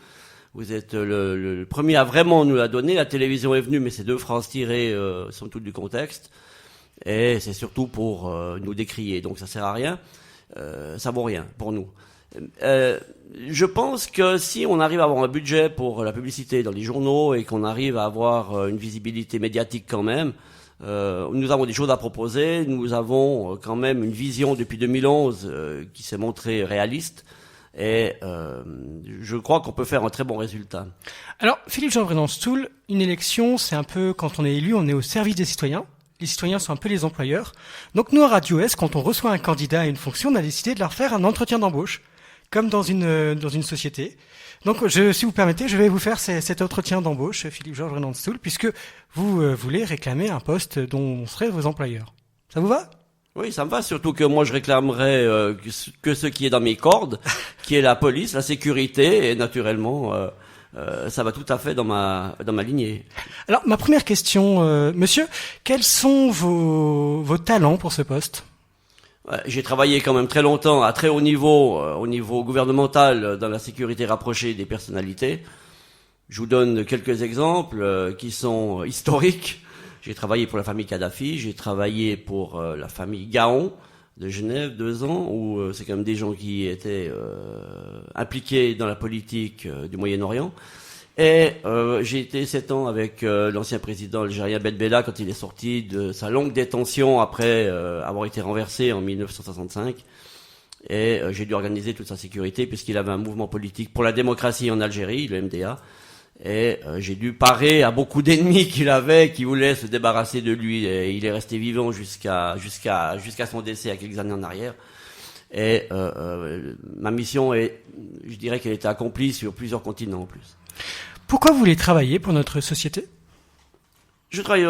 Vous êtes le premier à vraiment nous la donner. La télévision est venue, mais c'est deux phrases tirées, somme toute, du contexte. Et c'est surtout pour nous décrier. Donc ça sert à rien. Ça vaut rien pour nous. Je pense que si on arrive à avoir un budget pour la publicité dans les journaux et qu'on arrive à avoir une visibilité médiatique quand même, nous avons des choses à proposer. Nous avons quand même une vision depuis 2011 qui s'est montrée réaliste. Et je crois qu'on peut faire un très bon résultat. Alors, Philippe Georges Renonceau, une élection, c'est un peu, quand on est élu, on est au service des citoyens. Les citoyens sont un peu les employeurs. Donc nous, à Radio S, quand on reçoit un candidat à une fonction, on a décidé de leur faire un entretien d'embauche, comme dans une société. Donc, si vous permettez, je vais vous faire cet entretien d'embauche, Philippe Georges Renonceau, puisque vous voulez réclamer un poste dont on serait vos employeurs. Ça vous va? Oui, ça me va, surtout que moi je réclamerais que ce qui est dans mes cordes, qui est la police, la sécurité, et naturellement, ça va tout à fait dans ma lignée. Alors, ma première question, monsieur, quels sont vos talents pour ce poste? J'ai travaillé quand même très longtemps à très haut niveau gouvernemental, dans la sécurité rapprochée des personnalités. Je vous donne quelques exemples qui sont historiques. J'ai travaillé pour la famille Kadhafi, j'ai travaillé pour la famille Gaon de Genève 2 ans, où c'est quand même des gens qui étaient impliqués dans la politique du Moyen-Orient. Et j'ai été 7 ans avec l'ancien président algérien Ben Bella quand il est sorti de sa longue détention après avoir été renversé en 1965. Et j'ai dû organiser toute sa sécurité puisqu'il avait un mouvement politique pour la démocratie en Algérie, le MDA. Et j'ai dû parer à beaucoup d'ennemis qu'il avait, qui voulaient se débarrasser de lui. Et il est resté vivant jusqu'à son décès il y a quelques années en arrière. Et ma mission je dirais qu'elle était accomplie sur plusieurs continents en plus. Pourquoi vous voulez travailler pour notre société? Je travaille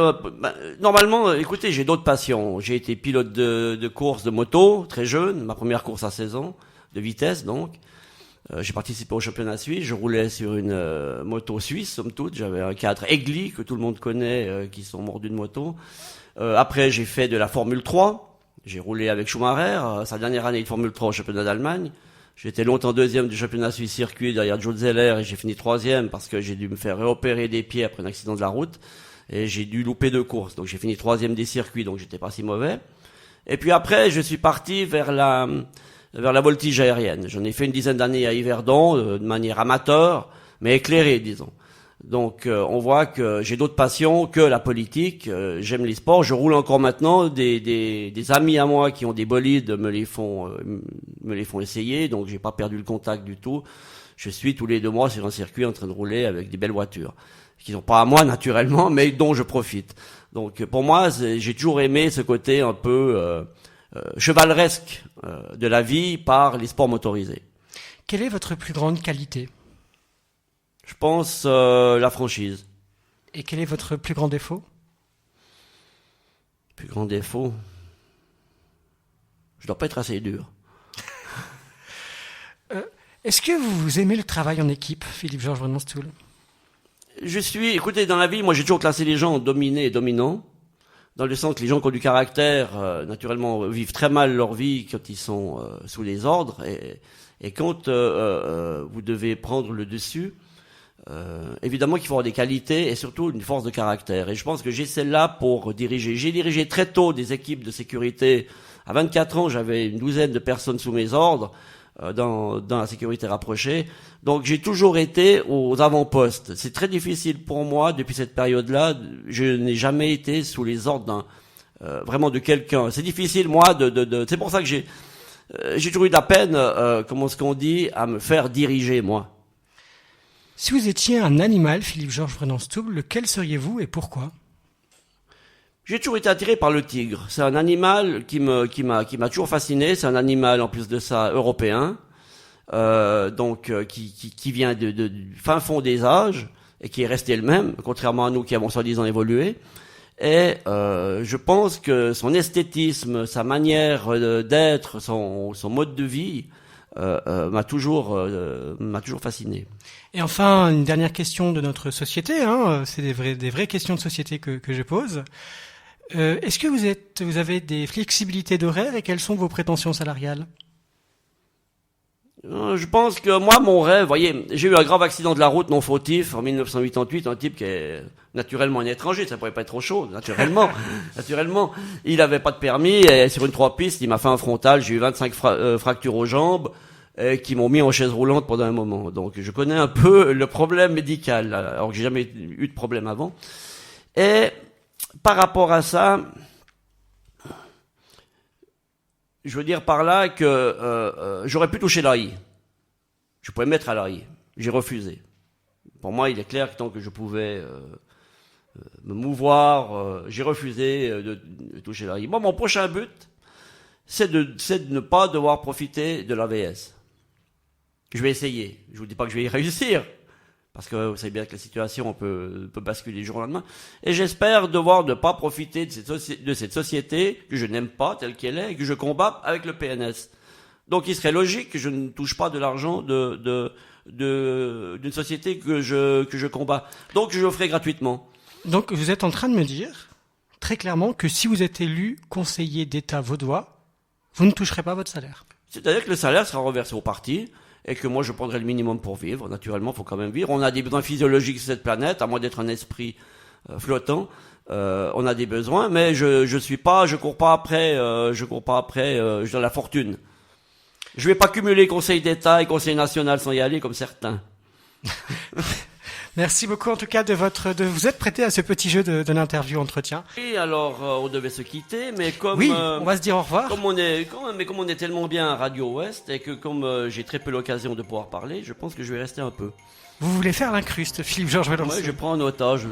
normalement. Écoutez, j'ai d'autres passions. J'ai été pilote de course de moto très jeune, ma première course à 16 ans, de vitesse donc. J'ai participé au championnat suisse, je roulais sur une moto suisse, somme toute. J'avais un cadre Egli, que tout le monde connaît, qui sont mordus de moto. Après, j'ai fait de la Formule 3. J'ai roulé avec Schumacher, sa dernière année de Formule 3 au championnat d'Allemagne. J'étais longtemps deuxième du championnat suisse circuit derrière Joe Zeller et j'ai fini 3e parce que j'ai dû me faire réopérer des pieds après un accident de la route. Et j'ai dû louper 2 courses. Donc j'ai fini 3e des circuits, donc j'étais pas si mauvais. Et puis après, je suis parti vers la voltige aérienne. J'en ai fait une dizaine d'années à Yverdon, de manière amateur, mais éclairée, disons. Donc, on voit que j'ai d'autres passions que la politique. J'aime les sports. Je roule encore maintenant. Des amis à moi qui ont des bolides me les font essayer. Donc, j'ai pas perdu le contact du tout. Je suis tous les 2 mois sur un circuit en train de rouler avec des belles voitures, qui sont pas à moi naturellement, mais dont je profite. Donc, pour moi, j'ai toujours aimé ce côté un peu chevaleresque de la vie par les sports motorisés. Quelle est votre plus grande qualité? Je pense la franchise. Et quel est votre plus grand défaut? Plus grand défaut? Je dois pas être assez dur. Est-ce que vous aimez le travail en équipe, Philippe Georges Renonceau? Écoutez, dans la vie, moi j'ai toujours classé les gens en dominés et dominants. Dans le sens que les gens qui ont du caractère, naturellement, vivent très mal leur vie quand ils sont sous les ordres. Et quand vous devez prendre le dessus, évidemment qu'il faut avoir des qualités et surtout une force de caractère. Et je pense que j'ai celle-là pour diriger. J'ai dirigé très tôt des équipes de sécurité. À 24 ans, j'avais une douzaine de personnes sous mes ordres. dans la sécurité rapprochée. Donc j'ai toujours été aux avant-postes. C'est très difficile pour moi depuis cette période-là. Je n'ai jamais été sous les ordres vraiment de quelqu'un. C'est difficile moi c'est pour ça que j'ai toujours eu de la peine, comment ce qu'on dit, à me faire diriger moi. Si vous étiez un animal, Philippe-Georges Vrenan-Stouble, lequel seriez-vous et pourquoi? J'ai toujours été attiré par le tigre. C'est un animal qui m'a toujours fasciné. C'est un animal en plus de ça européen, qui vient du fin fond des âges et qui est resté le même, contrairement à nous qui avons soi-disant évolué. Et je pense que son esthétisme, sa manière d'être, son mode de vie m'a toujours fasciné. Et enfin, une dernière question de notre société, hein, c'est des vraies questions de société que je pose. Est-ce que vous avez des flexibilités d'horaire et quelles sont vos prétentions salariales? Je pense que moi, mon rêve, voyez, j'ai eu un grave accident de la route non fautif en 1988, un type qui est naturellement un étranger, ça pourrait pas être trop chaud, naturellement. Il avait pas de permis et sur une 3 pistes, il m'a fait un frontal, j'ai eu 25 fractures aux jambes qui m'ont mis en chaise roulante pendant un moment. Donc je connais un peu le problème médical, alors que j'ai jamais eu de problème avant. Et par rapport à ça, je veux dire par là que j'aurais pu toucher l'AI. Je pouvais me mettre à l'AI. J'ai refusé. Pour moi, il est clair que tant que je pouvais me mouvoir, j'ai refusé de toucher l'AI. Moi, mon prochain but, c'est de ne pas devoir profiter de l'AVS. Je vais essayer. Je vous dis pas que je vais y réussir, parce que vous savez bien que la situation peut basculer du jour au lendemain. Et j'espère devoir ne pas profiter de cette société que je n'aime pas telle qu'elle est et que je combats avec le PNS. Donc il serait logique que je ne touche pas de l'argent d'une société que je combats. Donc je le ferai gratuitement. Donc vous êtes en train de me dire très clairement que si vous êtes élu conseiller d'État vaudois, vous ne toucherez pas votre salaire. C'est-à-dire que le salaire sera reversé au parti. Et que moi je prendrai le minimum pour vivre. Naturellement, il faut quand même vivre. On a des besoins physiologiques sur cette planète, à moins d'être un esprit flottant. On a des besoins, mais je cours pas après la fortune. Je vais pas cumuler Conseil d'État et Conseil national sans y aller comme certains. Merci beaucoup en tout cas de vous être prêté à ce petit jeu de l'interview entretien. Et alors on devait se quitter, mais comme oui, on va se dire au revoir. Comme on est tellement bien à Radio Ouest et que comme j'ai très peu l'occasion de pouvoir parler, je pense que je vais rester un peu. Vous voulez faire l'incruste, Philippe-Georges Vrenan-Stouble? Oui, je prends en otage,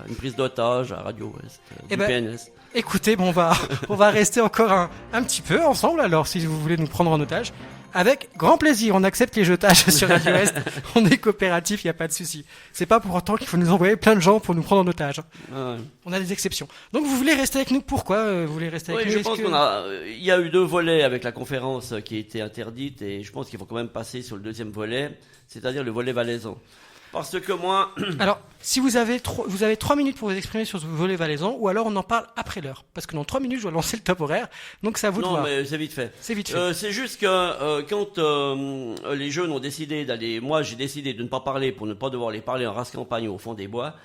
une prise d'otage à Radio Ouest, du PNS. Écoutez, on va rester encore un petit peu ensemble alors, si vous voulez nous prendre en otage. Avec grand plaisir, on accepte les jetages sur Radio Ouest. On est coopératif, il n'y a pas de souci. C'est pas pour autant qu'il faut nous envoyer plein de gens pour nous prendre en otage. Ouais. On a des exceptions. Donc vous voulez rester avec nous? Pourquoi vous voulez rester avec nous? Je pense il y a eu 2 volets avec la conférence qui a été interdite et je pense qu'il faut quand même passer sur le 2e volet, c'est-à-dire le volet valaisan. Parce que moi... Alors, si vous avez 3 minutes pour vous exprimer sur ce volet valaisan, ou alors on en parle après l'heure. Parce que dans 3 minutes, je dois lancer le top horaire. Donc c'est à vous de voir. Non, mais c'est vite fait. C'est vite fait. C'est juste que quand les jeunes ont décidé d'aller... Moi, j'ai décidé de ne pas parler pour ne pas devoir les parler en race campagne au fond des bois.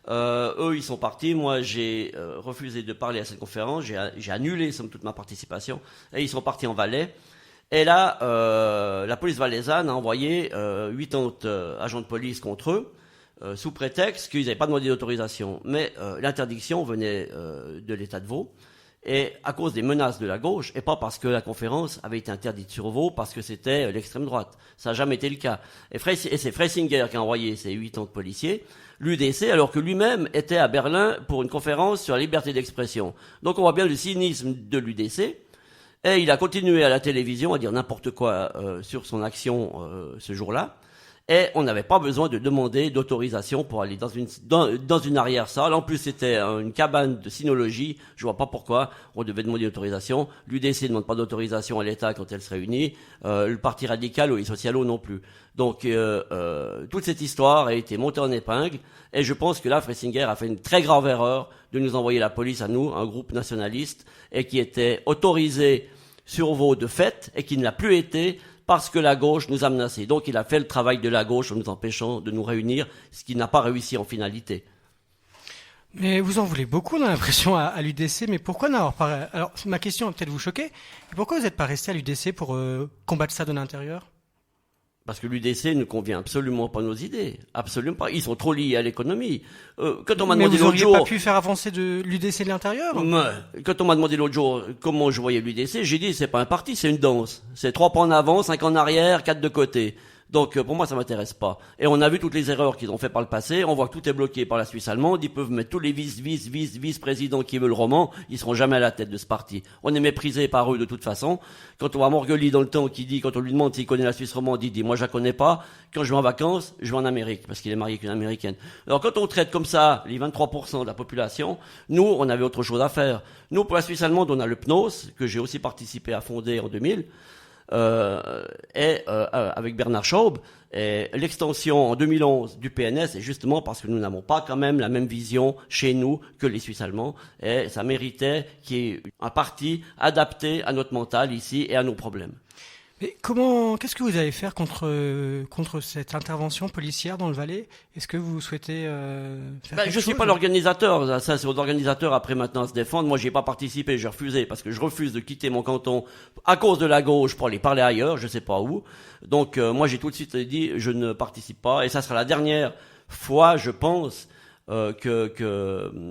Eux, ils sont partis. Moi, j'ai refusé de parler à cette conférence. J'ai annulé, somme toute, ma participation. Et ils sont partis en Valais. Et là, la police valaisanne a envoyé 80 agents de police contre eux, sous prétexte qu'ils n'avaient pas demandé d'autorisation. Mais l'interdiction venait de l'État de Vaud, et à cause des menaces de la gauche, et pas parce que la conférence avait été interdite sur Vaud, parce que c'était l'extrême droite. Ça n'a jamais été le cas. Et c'est Freisinger qui a envoyé ces 80 policiers, l'UDC, alors que lui-même était à Berlin pour une conférence sur la liberté d'expression. Donc on voit bien le cynisme de l'UDC. Et il a continué à la télévision à dire n'importe quoi sur son action ce jour-là. Et on n'avait pas besoin de demander d'autorisation pour aller dans une arrière-salle. En plus, c'était une cabane de cynologie. Je vois pas pourquoi on devait demander d'autorisation. L'UDC ne demande pas d'autorisation à l'État quand elle se réunit. Le Parti radical ou les socialos non plus. Donc, toute cette histoire a été montée en épingle. Et je pense que là, Freisinger a fait une très grave erreur de nous envoyer la police à nous, un groupe nationaliste, et qui était autorisé sur Vaud de fait, et qui ne l'a plus été parce que la gauche nous a menacés. Donc il a fait le travail de la gauche en nous empêchant de nous réunir, ce qui n'a pas réussi en finalité. Mais vous en voulez beaucoup, on a l'impression, à l'UDC, mais pourquoi n'avoir pas... Alors, ma question va peut-être vous choquer, mais pourquoi vous n'êtes pas resté à l'UDC pour combattre ça de l'intérieur? Parce que l'UDC ne convient absolument pas à nos idées. Absolument pas. Ils sont trop liés à l'économie. Quand on m'a demandé l'autre jour... Mais vous n'auriez pas pu faire avancer de l'UDC de l'intérieur? Quand on m'a demandé l'autre jour comment je voyais l'UDC, j'ai dit c'est pas un parti, c'est une danse. C'est 3 pas en avant, 5 en arrière, 4 de côté. Donc pour moi ça m'intéresse pas. Et on a vu toutes les erreurs qu'ils ont fait par le passé. On voit que tout est bloqué par la Suisse allemande. Ils peuvent mettre tous les vice-présidents qui veulent le roman. Ils seront jamais à la tête de ce parti. On est méprisé par eux de toute façon. Quand on voit Morgely dans le temps qui dit, quand on lui demande s'il connaît la Suisse romande, il dit moi je la connais pas. Quand je vais en vacances, je vais en Amérique parce qu'il est marié avec une Américaine. Alors quand on traite comme ça les 23% de la population, nous on avait autre chose à faire. Nous pour la Suisse allemande on a le PNOS que j'ai aussi participé à fonder en 2000. Avec Bernard Schaub, et l'extension en 2011 du PNS est justement parce que nous n'avons pas quand même la même vision chez nous que les Suisses allemands, et ça méritait qu'il y ait un parti adapté à notre mental ici et à nos problèmes. Mais qu'est-ce que vous allez faire contre cette intervention policière dans le Valais? Est-ce que vous souhaitez faire quelque Je suis chose? pas l'organisateur, ça c'est aux organisateurs après maintenant à se défendre. Moi j'y ai pas participé, j'ai refusé parce que je refuse de quitter mon canton à cause de la gauche pour aller parler ailleurs, je sais pas où. Donc moi j'ai tout de suite dit je ne participe pas et ça sera la dernière fois, je pense, que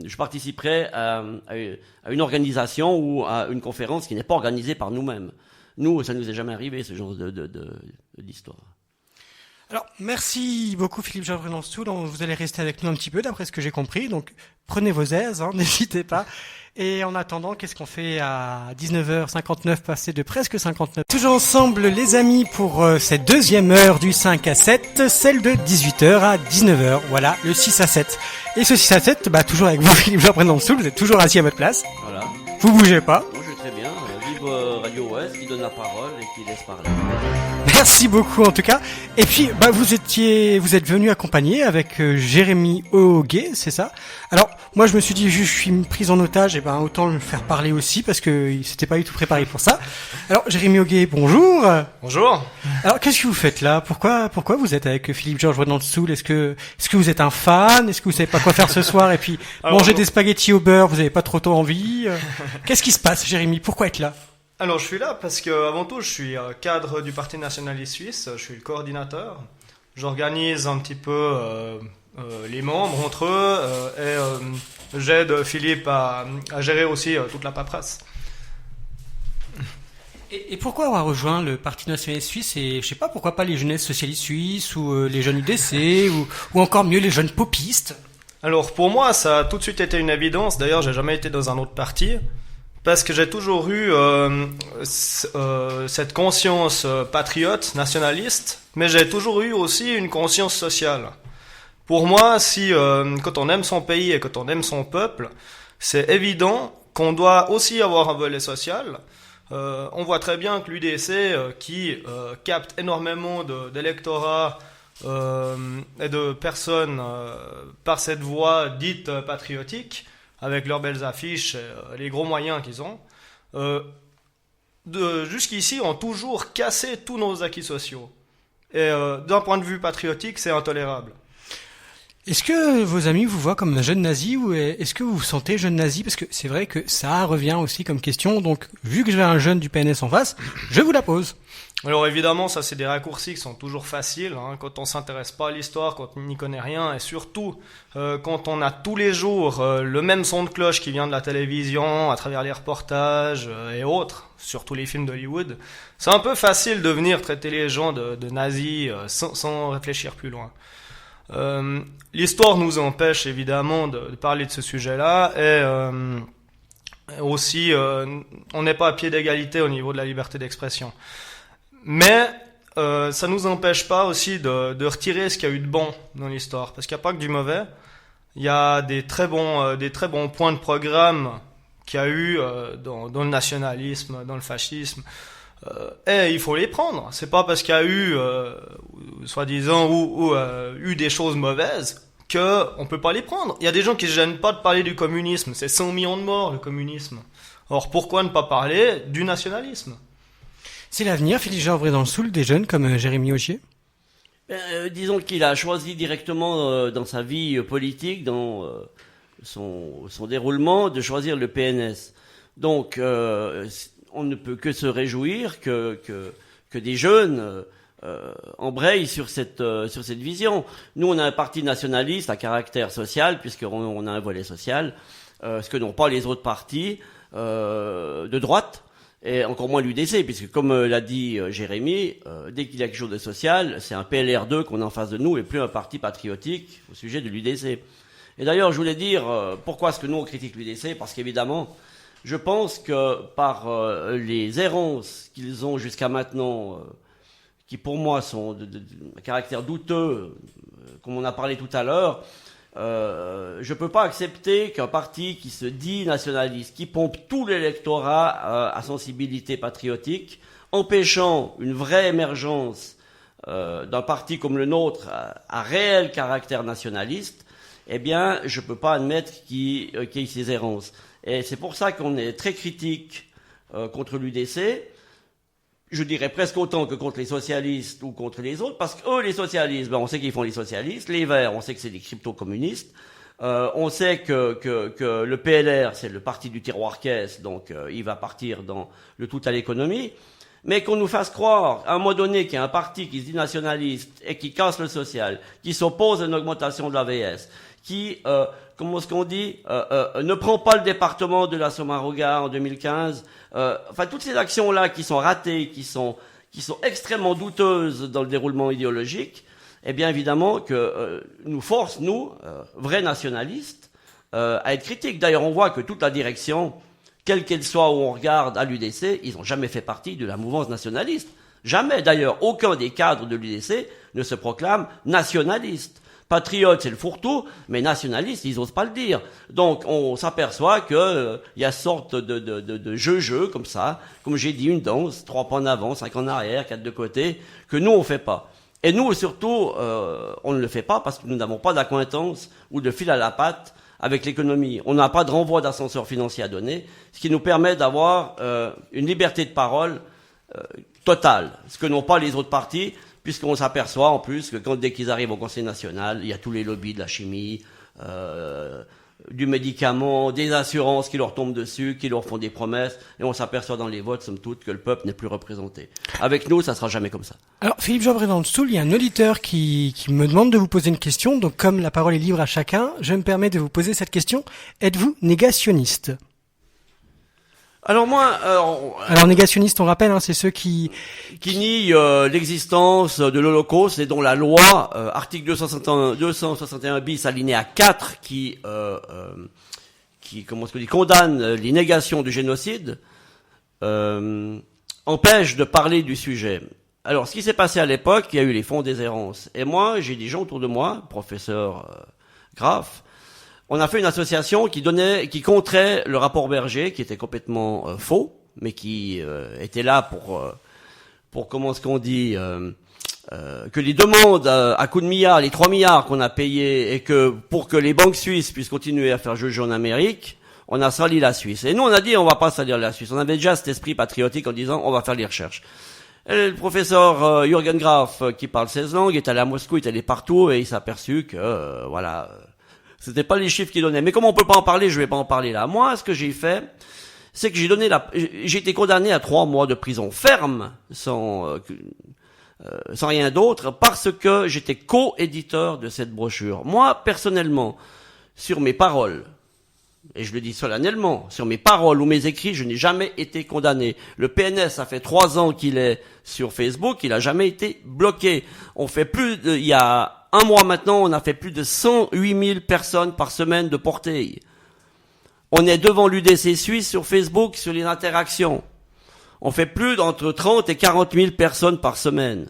je participerai à une organisation ou à une conférence qui n'est pas organisée par nous-mêmes. Nous, ça nous est jamais arrivé, ce genre d'histoire. Alors, merci beaucoup Philippe Geoffroy-Lanstoul. Vous allez rester avec nous un petit peu, d'après ce que j'ai compris. Donc, prenez vos aises, n'hésitez pas. Et en attendant, qu'est-ce qu'on fait à 19h59, passé de presque 59? Toujours ensemble, les amis, pour cette deuxième heure du 5 à 7, celle de 18h à 19h. Voilà, le 6 à 7. Et ce 6 à 7, toujours avec vous, Philippe Geoffroy-Lanstoul, vous êtes toujours assis à votre place. Voilà. Vous bougez pas. Moi, je vais très bien. Vive Radio Ouest, qui donne la parole et qui laisse parler. Merci beaucoup en tout cas. Et puis vous êtes venu accompagner avec Jérémy Auguet, c'est ça? Alors moi je me suis dit je suis prise en otage, et autant le faire parler aussi parce que il s'était pas du tout préparé pour ça. Alors Jérémy Auguet, bonjour. Bonjour. Alors qu'est-ce que vous faites là? Pourquoi vous êtes avec Philippe Geoffroy-Lanstoul? Est-ce que vous êtes un fan? Est-ce que vous savez pas quoi faire ce soir et puis manger des spaghettis au beurre, vous avez pas trop envie? Qu'est-ce qui se passe, Jérémy? Pourquoi être là? Alors je suis là parce que avant tout je suis cadre du Parti nationaliste suisse, je suis le coordinateur. J'organise un petit peu les membres entre eux et j'aide Philippe à gérer aussi toute la paperasse. Et pourquoi avoir rejoint le Parti nationaliste suisse et je sais pas pourquoi pas les jeunesses socialistes suisses ou les jeunes UDC ou encore mieux les jeunes popistes? Alors pour moi ça a tout de suite été une évidence. D'ailleurs j'ai jamais été dans un autre parti. Parce que j'ai toujours eu cette conscience patriote, nationaliste, mais j'ai toujours eu aussi une conscience sociale. Pour moi, quand on aime son pays et quand on aime son peuple, c'est évident qu'on doit aussi avoir un volet social. On voit très bien que l'UDC, qui capte énormément d'électorats et de personnes par cette voie dite patriotique, avec leurs belles affiches, les gros moyens qu'ils ont, jusqu'ici ont toujours cassé tous nos acquis sociaux. Et d'un point de vue patriotique, c'est intolérable. Est-ce que vos amis vous voient comme un jeune nazi ou est-ce que vous vous sentez jeune nazi? Parce que c'est vrai que ça revient aussi comme question, donc vu que j'ai un jeune du PNS en face, je vous la pose. Alors évidemment, ça c'est des raccourcis qui sont toujours faciles, quand on s'intéresse pas à l'histoire, quand on n'y connaît rien, et surtout quand on a tous les jours le même son de cloche qui vient de la télévision, à travers les reportages et autres, surtout les films d'Hollywood. C'est un peu facile de venir traiter les gens de nazis sans réfléchir plus loin. L'histoire nous empêche évidemment de parler de ce sujet-là, et aussi on n'est pas à pied d'égalité au niveau de la liberté d'expression. Mais ça nous empêche pas aussi de retirer ce qu'il y a eu de bon dans l'histoire, parce qu'il n'y a pas que du mauvais. Il y a des très bons points de programme qu'il y a eu dans le nationalisme, dans le fascisme, et il faut les prendre. C'est pas parce qu'il y a eu soi-disant ou eu des choses mauvaises que on peut pas les prendre. Il y a des gens qui se gênent pas de parler du communisme. C'est 100 millions de morts, le communisme. Or pourquoi ne pas parler du nationalisme? C'est l'avenir, Philippe Geoffroy-Lanstoul, des jeunes comme Jérémy Augier? Disons qu'il a choisi directement dans sa vie politique, dans son déroulement, de choisir le PNS. Donc, on ne peut que se réjouir que des jeunes embrayent sur cette vision. Nous, on a un parti nationaliste à caractère social, puisqu'on a un volet social, ce que n'ont pas les autres partis de droite, et encore moins l'UDC, puisque comme l'a dit Jérémy, dès qu'il y a quelque chose de social, c'est un PLR2 qu'on a en face de nous, et plus un parti patriotique au sujet de l'UDC. Et d'ailleurs, je voulais dire, pourquoi est-ce que nous on critique l'UDC? Parce qu'évidemment, je pense que par les errances qu'ils ont jusqu'à maintenant, qui pour moi sont de caractère douteux, comme on a parlé tout à l'heure, je peux pas accepter qu'un parti qui se dit nationaliste, qui pompe tout l'électorat à sensibilité patriotique, empêchant une vraie émergence d'un parti comme le nôtre à réel caractère nationaliste, eh bien, je peux pas admettre qu'il y ait ces errances. Et c'est pour ça qu'on est très critique contre l'UDC. Je dirais presque autant que contre les socialistes ou contre les autres, parce que eux, les socialistes, on sait qu'ils font les socialistes. Les Verts, on sait que c'est des crypto-communistes. On sait que le PLR, c'est le parti du tiroir-caisse, donc il va partir dans le tout à l'économie. Mais qu'on nous fasse croire, à un moment donné, qu'il y a un parti qui se dit nationaliste et qui casse le social, qui s'oppose à une augmentation de l'AVS, qui, comment est-ce qu'on dit, ne prend pas le département de la Sommaruga en 2015. Enfin, toutes ces actions-là qui sont ratées, qui sont extrêmement douteuses dans le déroulement idéologique, eh bien évidemment que nous force, nous, vrais nationalistes, à être critiques. D'ailleurs, on voit que toute la direction, quelle qu'elle soit où on regarde à l'UDC, ils n'ont jamais fait partie de la mouvance nationaliste. Jamais. D'ailleurs, aucun des cadres de l'UDC ne se proclame nationaliste. Patriote, c'est le fourre-tout, mais nationaliste, ils osent pas le dire. Donc, on s'aperçoit que y a sorte de jeu comme ça, comme j'ai dit, une danse, 3 pas en avant, 5 en arrière, 4 de côté, que nous, on fait pas. Et nous, surtout, on ne le fait pas parce que nous n'avons pas d'accointance ou de fil à la patte avec l'économie. On n'a pas de renvoi d'ascenseur financier à donner, ce qui nous permet d'avoir une liberté de parole totale, ce que n'ont pas les autres partis, puisqu'on s'aperçoit en plus que dès qu'ils arrivent au Conseil national, il y a tous les lobbies de la chimie, du médicament, des assurances qui leur tombent dessus, qui leur font des promesses, et on s'aperçoit dans les votes, somme toute, que le peuple n'est plus représenté. Avec nous, ça sera jamais comme ça. Alors, Philippe Jean Brédanstoul, il y a un auditeur qui me demande de vous poser une question, donc comme la parole est libre à chacun, je me permets de vous poser cette question. Êtes-vous négationniste? Alors moi, alors négationniste, on rappelle, c'est ceux qui nient l'existence de l'Holocauste et dont la loi, article 261 bis alinéa 4, qui comment est-ce qu'on dit, condamne les négations du génocide, empêche de parler du sujet. Alors, ce qui s'est passé à l'époque, il y a eu les fonds des errances. Et moi, j'ai des gens autour de moi, professeur Graff. On a fait une association qui contrait le rapport Berger, qui était complètement faux, mais qui était là pour comment est-ce qu'on dit, que les demandes à coups de milliards, les 3 milliards qu'on a payés, et que pour que les banques suisses puissent continuer à faire jeu en Amérique, on a sali la Suisse. Et nous, on a dit, on va pas salir la Suisse. On avait déjà cet esprit patriotique en disant, on va faire les recherches. Et le professeur Jürgen Graff, qui parle 16 langues, est allé à Moscou, il est allé partout, et il s'est aperçu que, c'était pas les chiffres qu'il donnait. Mais comme on peut pas en parler, je vais pas en parler là. Moi, ce que j'ai fait, c'est que j'ai été condamné à 3 mois de prison ferme, sans rien d'autre, parce que j'étais co-éditeur de cette brochure. Moi, personnellement, sur mes paroles, et je le dis solennellement, sur mes paroles ou mes écrits, je n'ai jamais été condamné. Le PNS, ça fait 3 ans qu'il est sur Facebook, il a jamais été bloqué. Il y a 1 mois maintenant, on a fait plus de 108 000 personnes par semaine de portée. On est devant l'UDC Suisse sur Facebook, sur les interactions. On fait plus d'entre 30 et 40 000 personnes par semaine.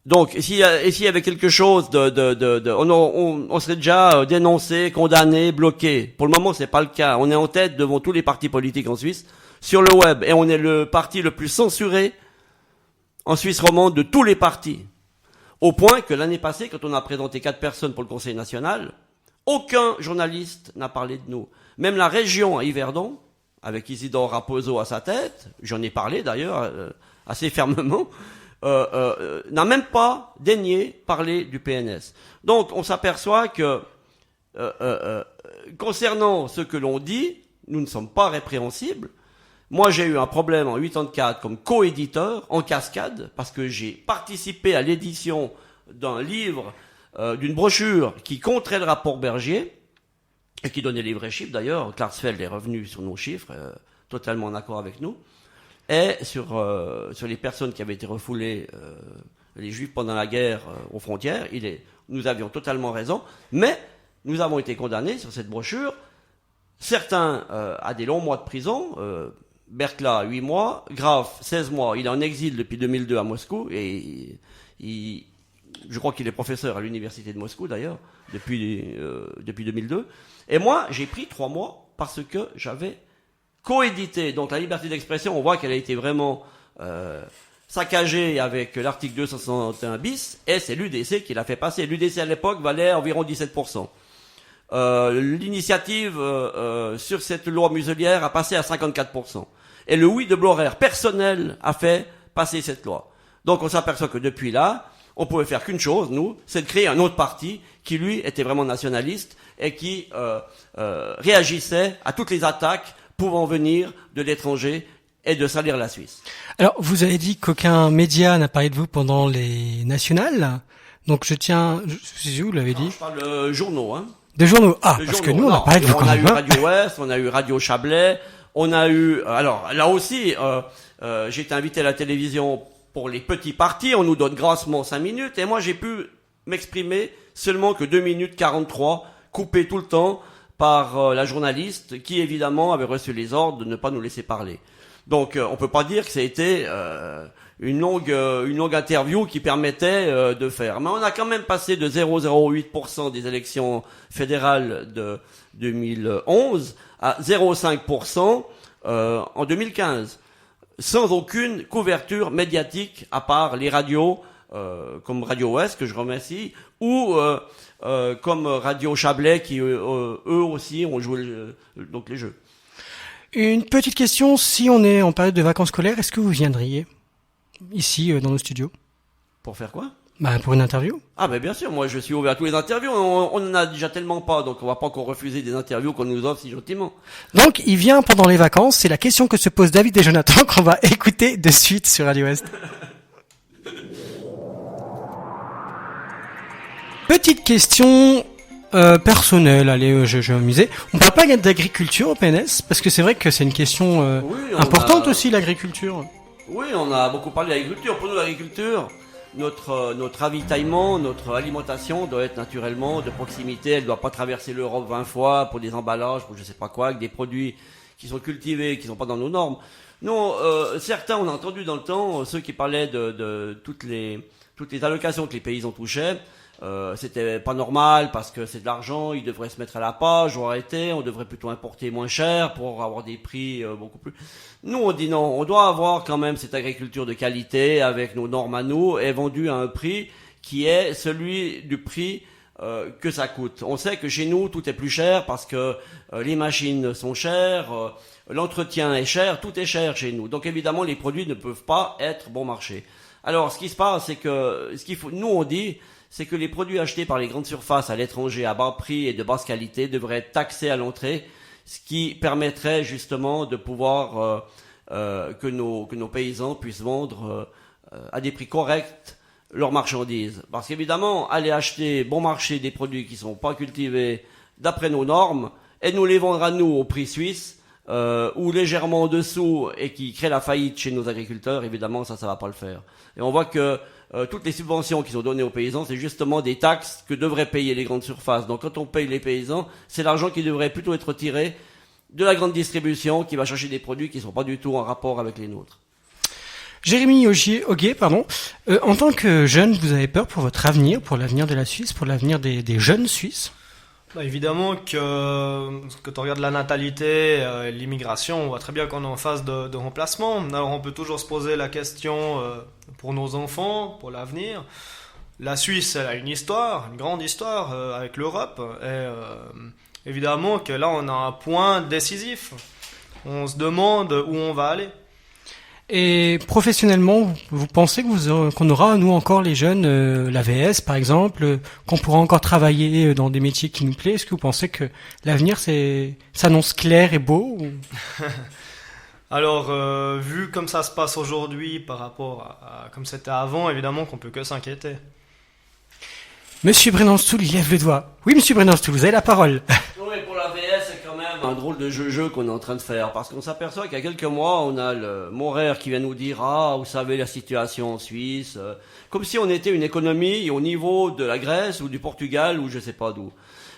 Donc, s'il y avait quelque chose on serait déjà dénoncé, condamné, bloqué. Pour le moment, c'est pas le cas. On est en tête devant tous les partis politiques en Suisse, sur le web, et on est le parti le plus censuré en Suisse romande de tous les partis. Au point que l'année passée, quand on a présenté 4 personnes pour le Conseil national, aucun journaliste n'a parlé de nous. Même la région à Yverdon, avec Isidore Raposo à sa tête, j'en ai parlé d'ailleurs assez fermement, n'a même pas daigné parler du PNS. Donc on s'aperçoit que concernant ce que l'on dit, nous ne sommes pas répréhensibles. Moi, j'ai eu un problème en 84 comme co-éditeur, en cascade, parce que j'ai participé à l'édition d'un livre, d'une brochure qui contrait le rapport Bergier, et qui donnait les vrais chiffres d'ailleurs. Klarsfeld est revenu sur nos chiffres, totalement en accord avec nous. Et sur les personnes qui avaient été refoulées, les Juifs pendant la guerre aux frontières, nous avions totalement raison, mais nous avons été condamnés sur cette brochure. Certains à des longs mois de prison, Berkla 8 mois, Graf 16 mois, il est en exil depuis 2002 à Moscou, et je crois qu'il est professeur à l'université de Moscou d'ailleurs, depuis 2002. Et moi, j'ai pris 3 mois parce que j'avais coédité. Donc la liberté d'expression, on voit qu'elle a été vraiment saccagée avec l'article 261 bis, et c'est l'UDC qui l'a fait passer. L'UDC à l'époque valait environ 17%. L'initiative sur cette loi muselière a passé à 54%. Et le oui de Blorer personnel a fait passer cette loi. Donc on s'aperçoit que depuis là, on pouvait faire qu'une chose, nous, c'est de créer un autre parti qui, lui, était vraiment nationaliste et qui réagissait à toutes les attaques pouvant venir de l'étranger et de salir la Suisse. Alors, vous avez dit qu'aucun média n'a parlé de vous pendant les nationales. Donc je sais où vous l'avez dit. Je parle journaux, hein. Des journaux. Ah, de parce journaux. que nous, on a parlé de vous quand même. On a eu Radio Ouest, on a eu Radio Chablais, on a eu... Alors, là aussi, j'ai été invité à la télévision pour les petits partis, on nous donne grassement 5 minutes, et moi j'ai pu m'exprimer seulement que 2 minutes 43, coupé tout le temps par la journaliste, qui évidemment avait reçu les ordres de ne pas nous laisser parler. Donc on peut pas dire que ça a été une longue interview qui permettait de faire. Mais on a quand même passé de 0,08% des élections fédérales de 2011 à 0,5% en 2015. Sans aucune couverture médiatique à part les radios comme Radio Ouest, que je remercie, ou comme Radio Chablais qui eux aussi ont joué donc les jeux. Une petite question, si on est en période de vacances scolaires, est-ce que vous viendriez ici dans nos studios? Pour faire quoi? Pour une interview. Ah ben bien sûr, moi je suis ouvert à tous les interviews, on en a déjà tellement pas, donc on va pas encore refuser des interviews qu'on nous offre si gentiment. Donc il vient pendant les vacances, c'est la question que se posent David et Jonathan qu'on va écouter de suite sur Radio Ouest. Petite question personnelle, allez, je vais m'amuser. On parle pas d'agriculture au PNS, parce que c'est vrai que c'est une question importante aussi, l'agriculture. Oui, on a beaucoup parlé d'agriculture. Pour nous, l'agriculture, notre ravitaillement, notre alimentation doit être naturellement de proximité. Elle ne doit pas traverser l'Europe 20 fois pour des emballages, pour je sais pas quoi, avec des produits qui sont cultivés, qui sont pas dans nos normes. Non, certains, on a entendu dans le temps, ceux qui parlaient de toutes les allocations que les paysans touchaient. C'était pas normal parce que c'est de l'argent, ils devraient se mettre à la page ou arrêter, on devrait plutôt importer moins cher pour avoir des prix beaucoup plus... Nous on dit non, on doit avoir quand même cette agriculture de qualité avec nos normes à nous et vendue à un prix qui est celui du prix que ça coûte. On sait que chez nous tout est plus cher parce que les machines sont chères, l'entretien est cher, tout est cher chez nous. Donc évidemment les produits ne peuvent pas être bon marché. Alors ce qui se passe c'est que nous on dit c'est que les produits achetés par les grandes surfaces à l'étranger à bas prix et de basse qualité devraient être taxés à l'entrée, ce qui permettrait justement de pouvoir que nos paysans puissent vendre à des prix corrects leurs marchandises. Parce qu'évidemment, aller acheter bon marché des produits qui sont pas cultivés d'après nos normes et nous les vendre à nous au prix suisse ou légèrement en dessous et qui crée la faillite chez nos agriculteurs, évidemment ça va pas le faire. Et on voit que toutes les subventions qui sont données aux paysans, c'est justement des taxes que devraient payer les grandes surfaces. Donc quand on paye les paysans, c'est l'argent qui devrait plutôt être tiré de la grande distribution qui va chercher des produits qui ne sont pas du tout en rapport avec les nôtres. Jérémy Auguier, en tant que jeune, vous avez peur pour votre avenir, pour l'avenir de la Suisse, pour l'avenir des jeunes Suisses? Évidemment que quand on regarde la natalité, l'immigration, on voit très bien qu'on est en phase de remplacement. Alors on peut toujours se poser la question pour nos enfants, pour l'avenir. La Suisse, elle a une histoire, une grande histoire avec l'Europe. Et évidemment que là, on a un point décisif. On se demande où on va aller. Et professionnellement, vous pensez que qu'on aura, nous encore les jeunes, l'AVS par exemple, qu'on pourra encore travailler dans des métiers qui nous plaisent? Est-ce que vous pensez que l'avenir s'annonce clair et beau ou... Alors, vu comme ça se passe aujourd'hui par rapport à comme c'était avant, évidemment qu'on peut que s'inquiéter. Monsieur Brennan-Stoul, il lève le doigt. Oui, monsieur Brennan-Stoul, vous avez la parole. Oui, pour la VS, c'est quand même un drôle de jeu qu'on est en train de faire. Parce qu'on s'aperçoit qu'il y a quelques mois, on a le Morer qui vient nous dire « Ah, vous savez la situation en Suisse », comme si on était une économie au niveau de la Grèce ou du Portugal ou je sais pas d'où.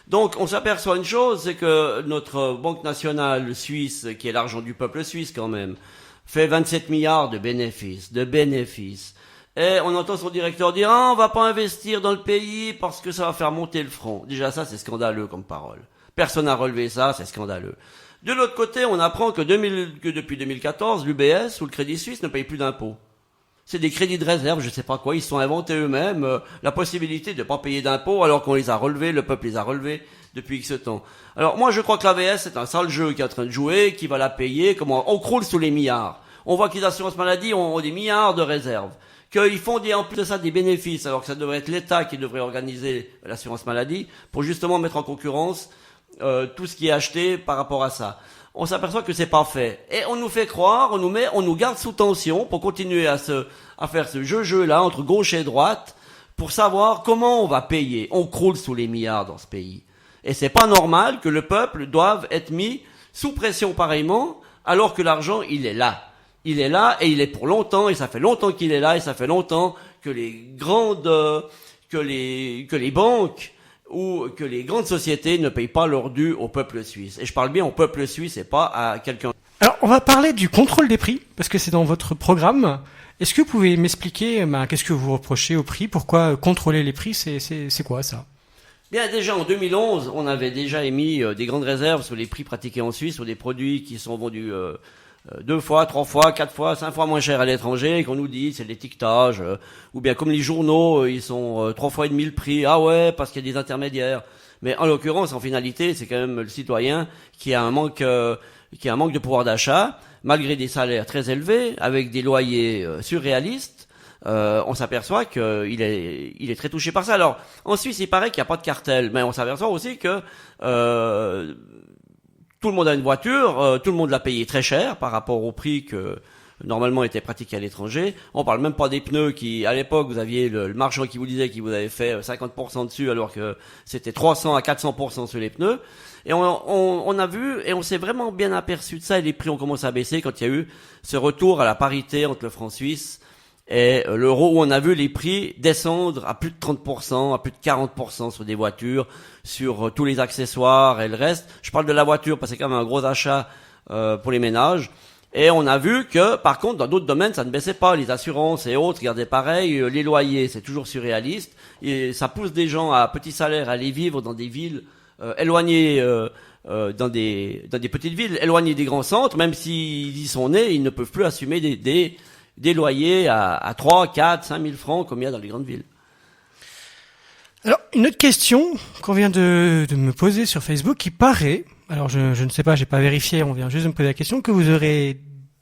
Donc, on s'aperçoit une chose, c'est que notre Banque nationale suisse, qui est l'argent du peuple suisse quand même, fait 27 milliards de bénéfices. Et on entend son directeur dire « Ah, on va pas investir dans le pays parce que ça va faire monter le front ». Déjà ça, c'est scandaleux comme parole. Personne n'a relevé ça, c'est scandaleux. De l'autre côté, on apprend que depuis 2014, l'UBS ou le Crédit Suisse ne paye plus d'impôts. C'est des crédits de réserve, je sais pas quoi, ils se sont inventés eux-mêmes la possibilité de ne pas payer d'impôts alors qu'on les a relevés, le peuple les a relevés depuis X temps. Alors moi je crois que l'AVS c'est un sale jeu qui est en train de jouer, qui va la payer, comment on croule sous les milliards. On voit que les assurances maladie ont des milliards de réserves. Qu'ils font en plus de ça des bénéfices, alors que ça devrait être l'État qui devrait organiser l'assurance maladie pour justement mettre en concurrence tout ce qui est acheté par rapport à ça. On s'aperçoit que c'est pas fait. Et on nous fait croire, on nous garde sous tension pour continuer à faire ce jeu-là entre gauche et droite pour savoir comment on va payer. On croule sous les milliards dans ce pays. Et c'est pas normal que le peuple doive être mis sous pression pareillement alors que l'argent, il est là. Il est là et il est pour longtemps et ça fait longtemps qu'il est là et ça fait longtemps que les banques ou que les grandes sociétés ne payent pas leur dû au peuple suisse. Et je parle bien au peuple suisse et pas à quelqu'un. Alors, on va parler du contrôle des prix, parce que c'est dans votre programme. Est-ce que vous pouvez m'expliquer, qu'est-ce que vous reprochez au prix? Pourquoi contrôler les prix? C'est quoi ça? Bien, déjà en 2011, on avait déjà émis des grandes réserves sur les prix pratiqués en Suisse sur des produits qui sont vendus 2 fois, 3 fois, 4 fois, 5 fois moins cher à l'étranger, et qu'on nous dit c'est de l'étiquetage, ou bien comme les journaux, ils sont 3 fois et demi le prix, ah ouais, parce qu'il y a des intermédiaires. Mais en l'occurrence, en finalité, c'est quand même le citoyen qui a un manque de pouvoir d'achat, malgré des salaires très élevés, avec des loyers surréalistes. On s'aperçoit qu'il est très touché par ça. Alors, en Suisse, il paraît qu'il n'y a pas de cartel, mais on s'aperçoit aussi que tout le monde a une voiture, tout le monde l'a payé très cher par rapport au prix que normalement était pratiqué à l'étranger. On parle même pas des pneus qui, à l'époque, vous aviez le marchand qui vous disait qu'il vous avait fait 50% dessus alors que c'était 300 à 400% sur les pneus. Et on a vu et on s'est vraiment bien aperçu de ça et les prix ont commencé à baisser quand il y a eu ce retour à la parité entre le franc suisse et l'euro, où on a vu les prix descendre à plus de 30%, à plus de 40% sur des voitures, sur tous les accessoires et le reste. Je parle de la voiture parce que c'est quand même un gros achat pour les ménages. Et on a vu que, par contre, dans d'autres domaines, ça ne baissait pas. Les assurances et autres gardaient pareil. Les loyers, c'est toujours surréaliste. Et ça pousse des gens à petits salaires à aller vivre dans des villes éloignées, dans des petites villes éloignées des grands centres. Même s'ils y sont nés, ils ne peuvent plus assumer des loyers à 3, 4, 5 000 francs comme il y a dans les grandes villes. Alors, une autre question qu'on vient de me poser sur Facebook qui paraît, alors je ne sais pas, j'ai pas vérifié, on vient juste de me poser la question, que vous aurez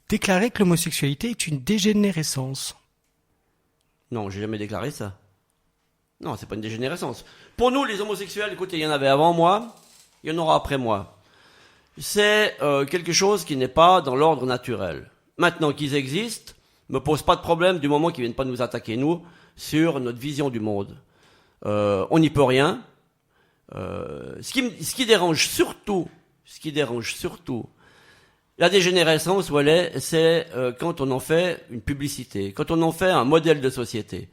déclaré que l'homosexualité est une dégénérescence. Non, j'ai jamais déclaré ça. Non, c'est pas une dégénérescence. Pour nous, les homosexuels, écoutez, il y en avait avant moi, il y en aura après moi. C'est quelque chose qui n'est pas dans l'ordre naturel. Maintenant qu'ils existent, me pose pas de problème du moment qu'ils viennent pas nous attaquer, nous, sur notre vision du monde. On n'y peut rien. Ce qui dérange surtout, la dégénérescence, c'est quand on en fait une publicité, quand on en fait un modèle de société.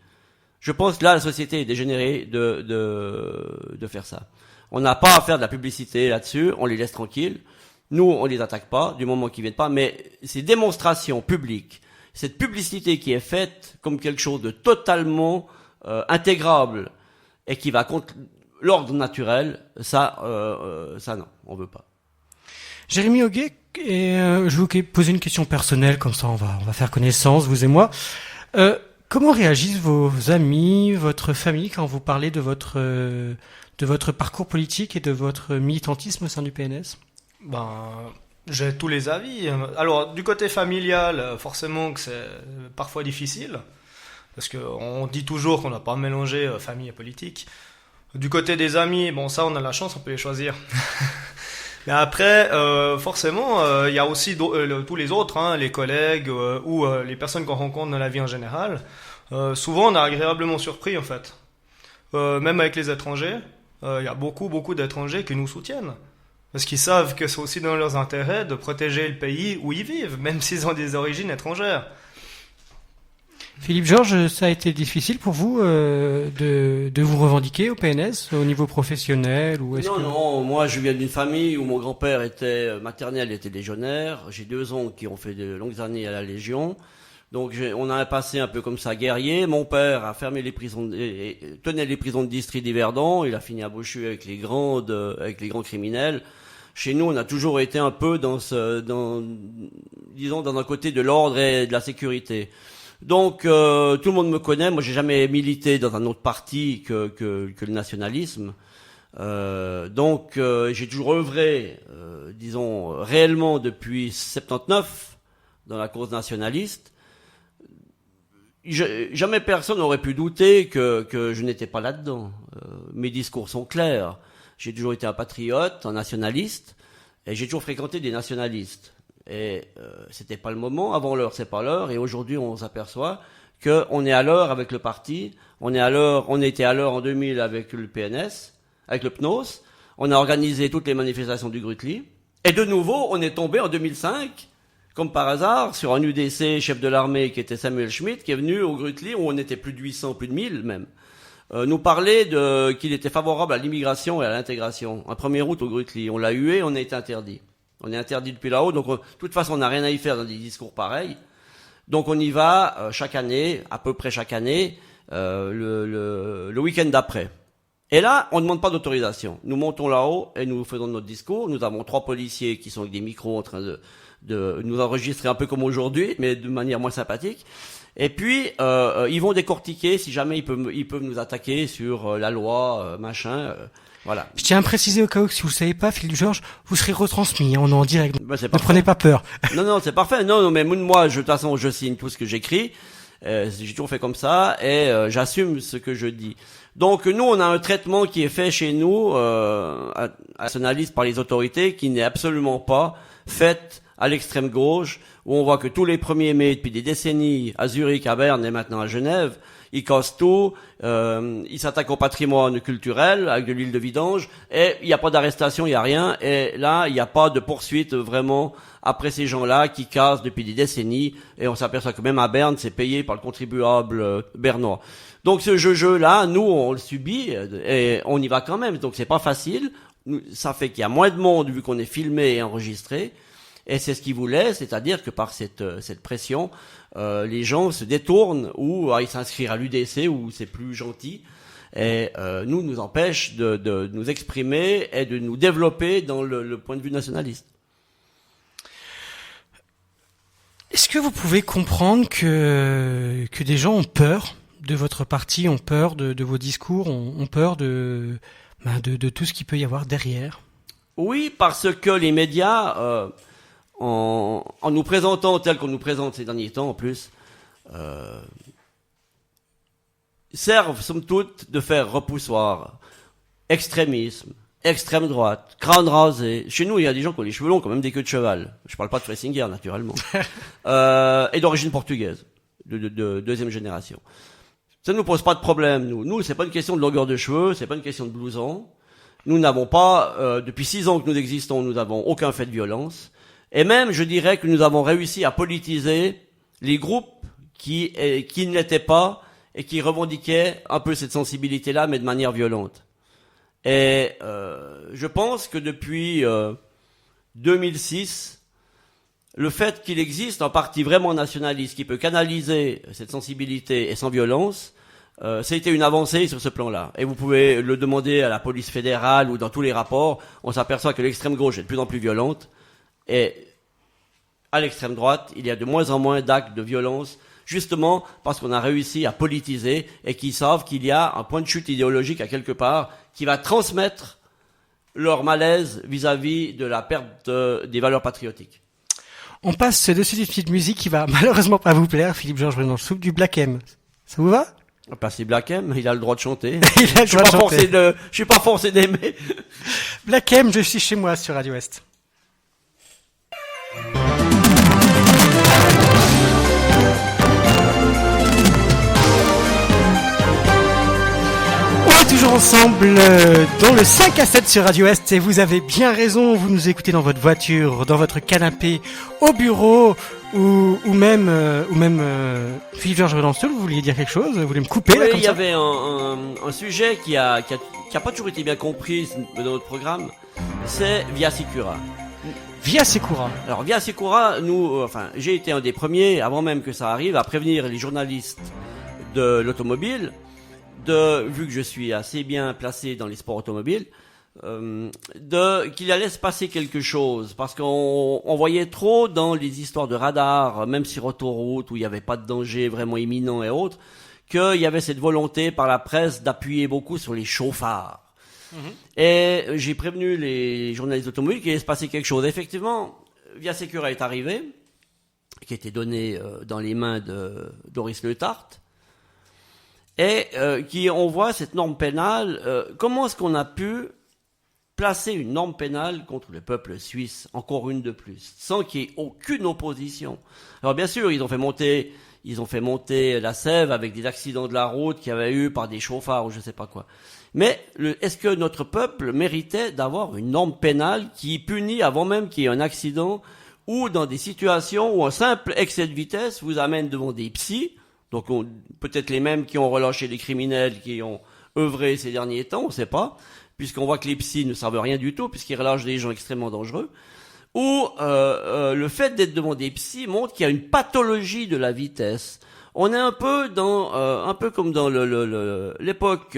Je pense que là, la société est dégénérée de faire ça. On n'a pas à faire de la publicité là-dessus, on les laisse tranquilles. Nous, on les attaque pas du moment qu'ils viennent pas, mais ces démonstrations publiques, cette publicité qui est faite comme quelque chose de totalement intégrable et qui va contre l'ordre naturel, ça non, on veut pas. Jérémy Auguet, je vous poser une question personnelle, comme ça on va faire connaissance, vous et moi. Comment réagissent vos amis, votre famille quand vous parlez de votre parcours politique et de votre militantisme au sein du PNS ? J'ai tous les avis. Alors, du côté familial, forcément que c'est parfois difficile, parce qu'on dit toujours qu'on n'a pas mélangé famille et politique. Du côté des amis, bon, ça, on a la chance, on peut les choisir. Mais après, forcément, il y a aussi tous les autres, hein, les collègues ou les personnes qu'on rencontre dans la vie en général. Souvent, on est agréablement surpris, en fait. Même avec les étrangers, il y a beaucoup d'étrangers qui nous soutiennent. Parce qu'ils savent que c'est aussi dans leurs intérêts de protéger le pays où ils vivent, même s'ils ont des origines étrangères. Philippe Georges, ça a été difficile pour vous de vous revendiquer au PNS au niveau professionnel ou est-ce Non, moi je viens d'une famille où mon grand-père était maternel, était légionnaire. J'ai 2 oncles qui ont fait de longues années à la Légion. Donc on a un passé un peu comme ça guerrier. Mon père a fermé les prisons, tenait les prisons de district d'Yverdon. Il a fini à Bochu avec les grands criminels. Chez nous, on a toujours été un peu dans un côté de l'ordre et de la sécurité. Donc tout le monde me connaît. Moi, j'ai jamais milité dans un autre parti que le nationalisme. Donc j'ai toujours œuvré, réellement depuis 79 dans la cause nationaliste. Jamais personne n'aurait pu douter que je n'étais pas là-dedans. Mes discours sont clairs. J'ai toujours été un patriote, un nationaliste, et j'ai toujours fréquenté des nationalistes. Et c'était pas le moment. Avant l'heure, c'est pas l'heure. Et aujourd'hui, on s'aperçoit qu'on est à l'heure avec le parti. On était à l'heure en 2000 avec le PNS, avec le PNOS. On a organisé toutes les manifestations du Grutli. Et de nouveau, on est tombé en 2005. Comme par hasard, sur un UDC chef de l'armée qui était Samuel Schmitt, qui est venu au Grutli, où on était plus de 800, plus de 1000 même, nous parler qu'il était favorable à l'immigration et à l'intégration. Un 1er août au Grutli, on l'a hué, on a été interdit. On est interdit depuis là-haut, donc de toute façon on n'a rien à y faire dans des discours pareils. Donc on y va chaque année, à peu près chaque année, le week-end d'après. Et là, on ne demande pas d'autorisation. Nous montons là-haut et nous faisons notre discours. Nous avons 3 policiers qui sont avec des micros en train de nous enregistrer un peu comme aujourd'hui, mais de manière moins sympathique. Et puis, ils vont décortiquer si jamais ils peuvent nous attaquer sur la loi, machin. Voilà. Je tiens à préciser au cas où, si vous ne savez pas, Philippe Georges, vous serez retransmis, on est en direct. Ben, ne prenez pas peur. Non, c'est parfait. Non, mais moi, de toute façon, je signe tout ce que j'écris. J'ai toujours fait comme ça et j'assume ce que je dis. Donc nous, on a un traitement qui est fait chez nous, nationaliste par les autorités, qui n'est absolument pas fait à l'extrême gauche, où on voit que tous les 1er mai, depuis des décennies, à Zurich, à Berne et maintenant à Genève, ils cassent tout, ils s'attaquent au patrimoine culturel avec de l'huile de vidange, et il n'y a pas d'arrestation, il n'y a rien, et là, il n'y a pas de poursuite vraiment après ces gens-là qui cassent depuis des décennies, et on s'aperçoit que même à Berne, c'est payé par le contribuable bernois. Donc ce jeu-là, nous, on le subit, et on y va quand même, donc c'est pas facile. Ça fait qu'il y a moins de monde vu qu'on est filmé et enregistré. Et c'est ce qu'ils voulaient, c'est-à-dire que par cette pression, les gens se détournent ou ils s'inscrivent à l'UDC où c'est plus gentil. Et nous empêche de nous exprimer et de nous développer dans le point de vue nationaliste. Est-ce que vous pouvez comprendre que des gens ont peur de votre parti, ont peur de vos discours, ont peur de tout ce qu'il peut y avoir derrière? Oui, parce que les médias... En nous présentant tel qu'on nous présente ces derniers temps en plus, servent somme toute de faire repoussoir extrémisme, extrême droite, crâne rasé. Chez nous, il y a des gens qui ont les cheveux longs, quand même des queues de cheval. Je parle pas de Fressinger, naturellement. Et d'origine portugaise, de deuxième génération. Ça ne nous pose pas de problème, nous. Nous, c'est pas une question de longueur de cheveux, c'est pas une question de blouson. Nous n'avons pas, depuis 6 ans que nous existons, nous n'avons aucun fait de violence. Et même, je dirais que nous avons réussi à politiser les groupes qui ne l'étaient pas et qui revendiquaient un peu cette sensibilité-là, mais de manière violente. Et je pense que depuis 2006, le fait qu'il existe un parti vraiment nationaliste qui peut canaliser cette sensibilité et sans violence, ça a été une avancée sur ce plan-là. Et vous pouvez le demander à la police fédérale ou dans tous les rapports, on s'aperçoit que l'extrême gauche est de plus en plus violente. Et à l'extrême droite, il y a de moins en moins d'actes de violence, justement parce qu'on a réussi à politiser et qu'ils savent qu'il y a un point de chute idéologique à quelque part qui va transmettre leur malaise vis-à-vis de la perte des valeurs patriotiques. On passe de suite une petite musique qui va malheureusement pas vous plaire, Philippe-Georges Brennan-Soupe, du Black M. Ça vous va? Passer Black M, il a le droit de chanter. Il a le droit de chanter. Je suis pas forcé d'aimer. Black M, je suis chez moi sur Radio Est. On est toujours ensemble dans le 5 à 7 sur Radio Est et vous avez bien raison, vous nous écoutez dans votre voiture, dans votre canapé, au bureau ou même Philippe-Georges Brennan-Soupe, vous vouliez dire quelque chose? Vous voulez me couper Oui, là comme il y ça? avait un sujet qui a pas toujours été bien compris dans notre programme, c'est Via Sicura. Via Secura. Alors Via Sicura, j'ai été un des premiers, avant même que ça arrive, à prévenir les journalistes de l'automobile, vu que je suis assez bien placé dans les sports automobiles, qu'il allait se passer quelque chose, parce qu'on voyait trop dans les histoires de radar, même sur autoroute où il n'y avait pas de danger vraiment imminent et autres, qu'il y avait cette volonté par la presse d'appuyer beaucoup sur les chauffards. Et j'ai prévenu les journalistes automobiles qu'il allait se passer quelque chose. Effectivement, Via Secura est arrivé, qui était donné dans les mains de Doris Letart, et on voit cette norme pénale. Comment est-ce qu'on a pu placer une norme pénale contre le peuple suisse, encore une de plus, sans qu'il y ait aucune opposition? Alors bien sûr, ils ont fait monter la sève avec des accidents de la route qu'il y avait eu par des chauffards ou je sais pas quoi. Mais est-ce que notre peuple méritait d'avoir une norme pénale qui punit avant même qu'il y ait un accident, ou dans des situations où un simple excès de vitesse vous amène devant des psys, donc peut-être les mêmes qui ont relâché les criminels qui ont œuvré ces derniers temps, on ne sait pas, puisqu'on voit que les psys ne servent à rien du tout, puisqu'ils relâchent des gens extrêmement dangereux, ou le fait d'être devant des psys montre qu'il y a une pathologie de la vitesse. On est un peu comme dans l'époque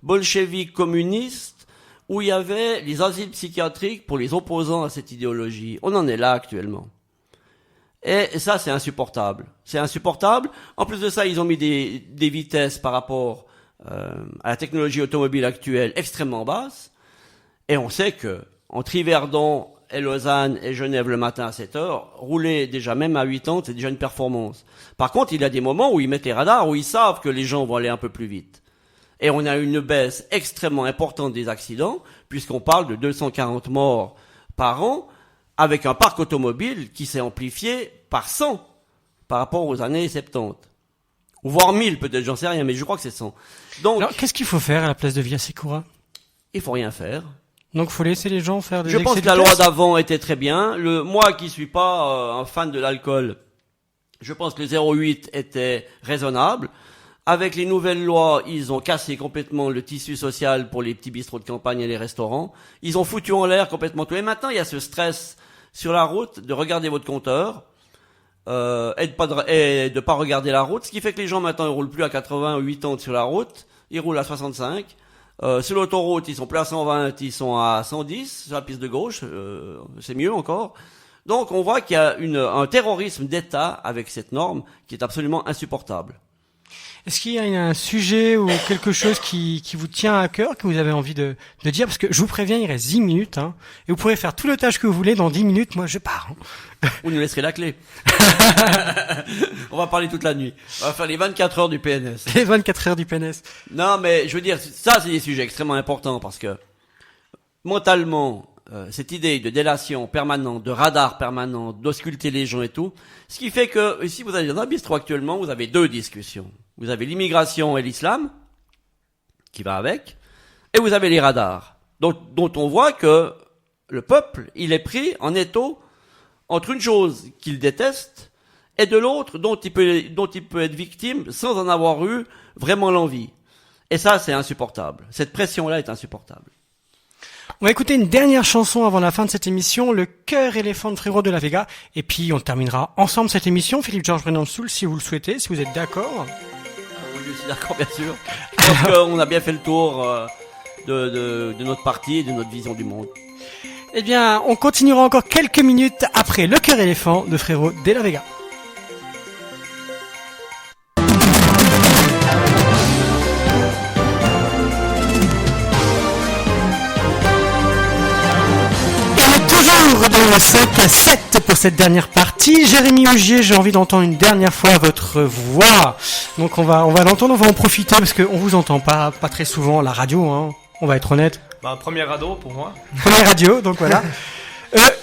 bolchevique communiste, où il y avait les asiles psychiatriques pour les opposants à cette idéologie. On en est là actuellement. Et ça, c'est insupportable. C'est insupportable. En plus de ça, ils ont mis des vitesses par rapport à la technologie automobile actuelle extrêmement basses. Et on sait que entre Yverdon et Lausanne et Genève le matin à 7 heures, rouler déjà même à 80, c'est déjà une performance. Par contre, il y a des moments où ils mettent les radars, où ils savent que les gens vont aller un peu plus vite. Et on a une baisse extrêmement importante des accidents, puisqu'on parle de 240 morts par an, avec un parc automobile qui s'est amplifié par 100 par rapport aux années 70. Ou voire 1000 peut-être, j'en sais rien, mais je crois que c'est 100. Donc, Alors, qu'est-ce qu'il faut faire à la place de Via Secura? il faut rien faire. Donc, faut laisser les gens faire des Je pense excès que de la loi vitesse? d'avant était très bien. Moi qui suis pas un fan de l'alcool, je pense que le 0,8 était raisonnable. Avec les nouvelles lois, ils ont cassé complètement le tissu social pour les petits bistrots de campagne et les restaurants. Ils ont foutu en l'air complètement tout. Et maintenant, il y a ce stress sur la route de regarder votre compteur et de pas regarder la route. Ce qui fait que les gens maintenant ils roulent plus à 80 ou 80 sur la route, ils roulent à 65. Sur l'autoroute, ils sont plus à 120, ils sont à 110 sur la piste de gauche, c'est mieux encore. Donc on voit qu'il y a un terrorisme d'État avec cette norme qui est absolument insupportable. Est-ce qu'il y a un sujet ou quelque chose qui vous tient à cœur, que vous avez envie de dire? Parce que je vous préviens, il reste 10 minutes, hein, et vous pourrez faire tout le tâche que vous voulez. Dans 10 minutes, moi, je pars. Hein. Vous nous laisserez la clé. On va parler toute la nuit. On va faire les 24 heures du PNS. Les 24 heures du PNS. Non, mais je veux dire, ça, c'est des sujets extrêmement importants parce que mentalement, cette idée de délation permanente, de radar permanent, d'ausculter les gens et tout, ce qui fait que si vous allez dans un bistrot actuellement, vous avez deux discussions. Vous avez l'immigration et l'islam, qui va avec, et vous avez les radars, dont on voit que le peuple, il est pris en étau entre une chose qu'il déteste et de l'autre dont il peut être victime sans en avoir eu vraiment l'envie. Et ça, c'est insupportable. Cette pression-là est insupportable. On va écouter une dernière chanson avant la fin de cette émission, Le Cœur éléphant de Frérot de la Vega. Et puis, on terminera ensemble cette émission, Philippe-Georges Brennan-Soupe, si vous le souhaitez, si vous êtes d'accord. Oui, je suis d'accord, bien sûr. Je pense qu'on a bien fait le tour de notre parti et de notre vision du monde. Eh bien, on continuera encore quelques minutes après Le Cœur éléphant de Frérot de la Vega. 5-7 pour cette dernière partie. Jérémy Augier, j'ai envie d'entendre une dernière fois votre voix. Donc on va l'entendre, on va en profiter parce qu'on vous entend pas très souvent à la radio, hein. On va être honnête. Premier radeau pour moi. Première radio, donc voilà.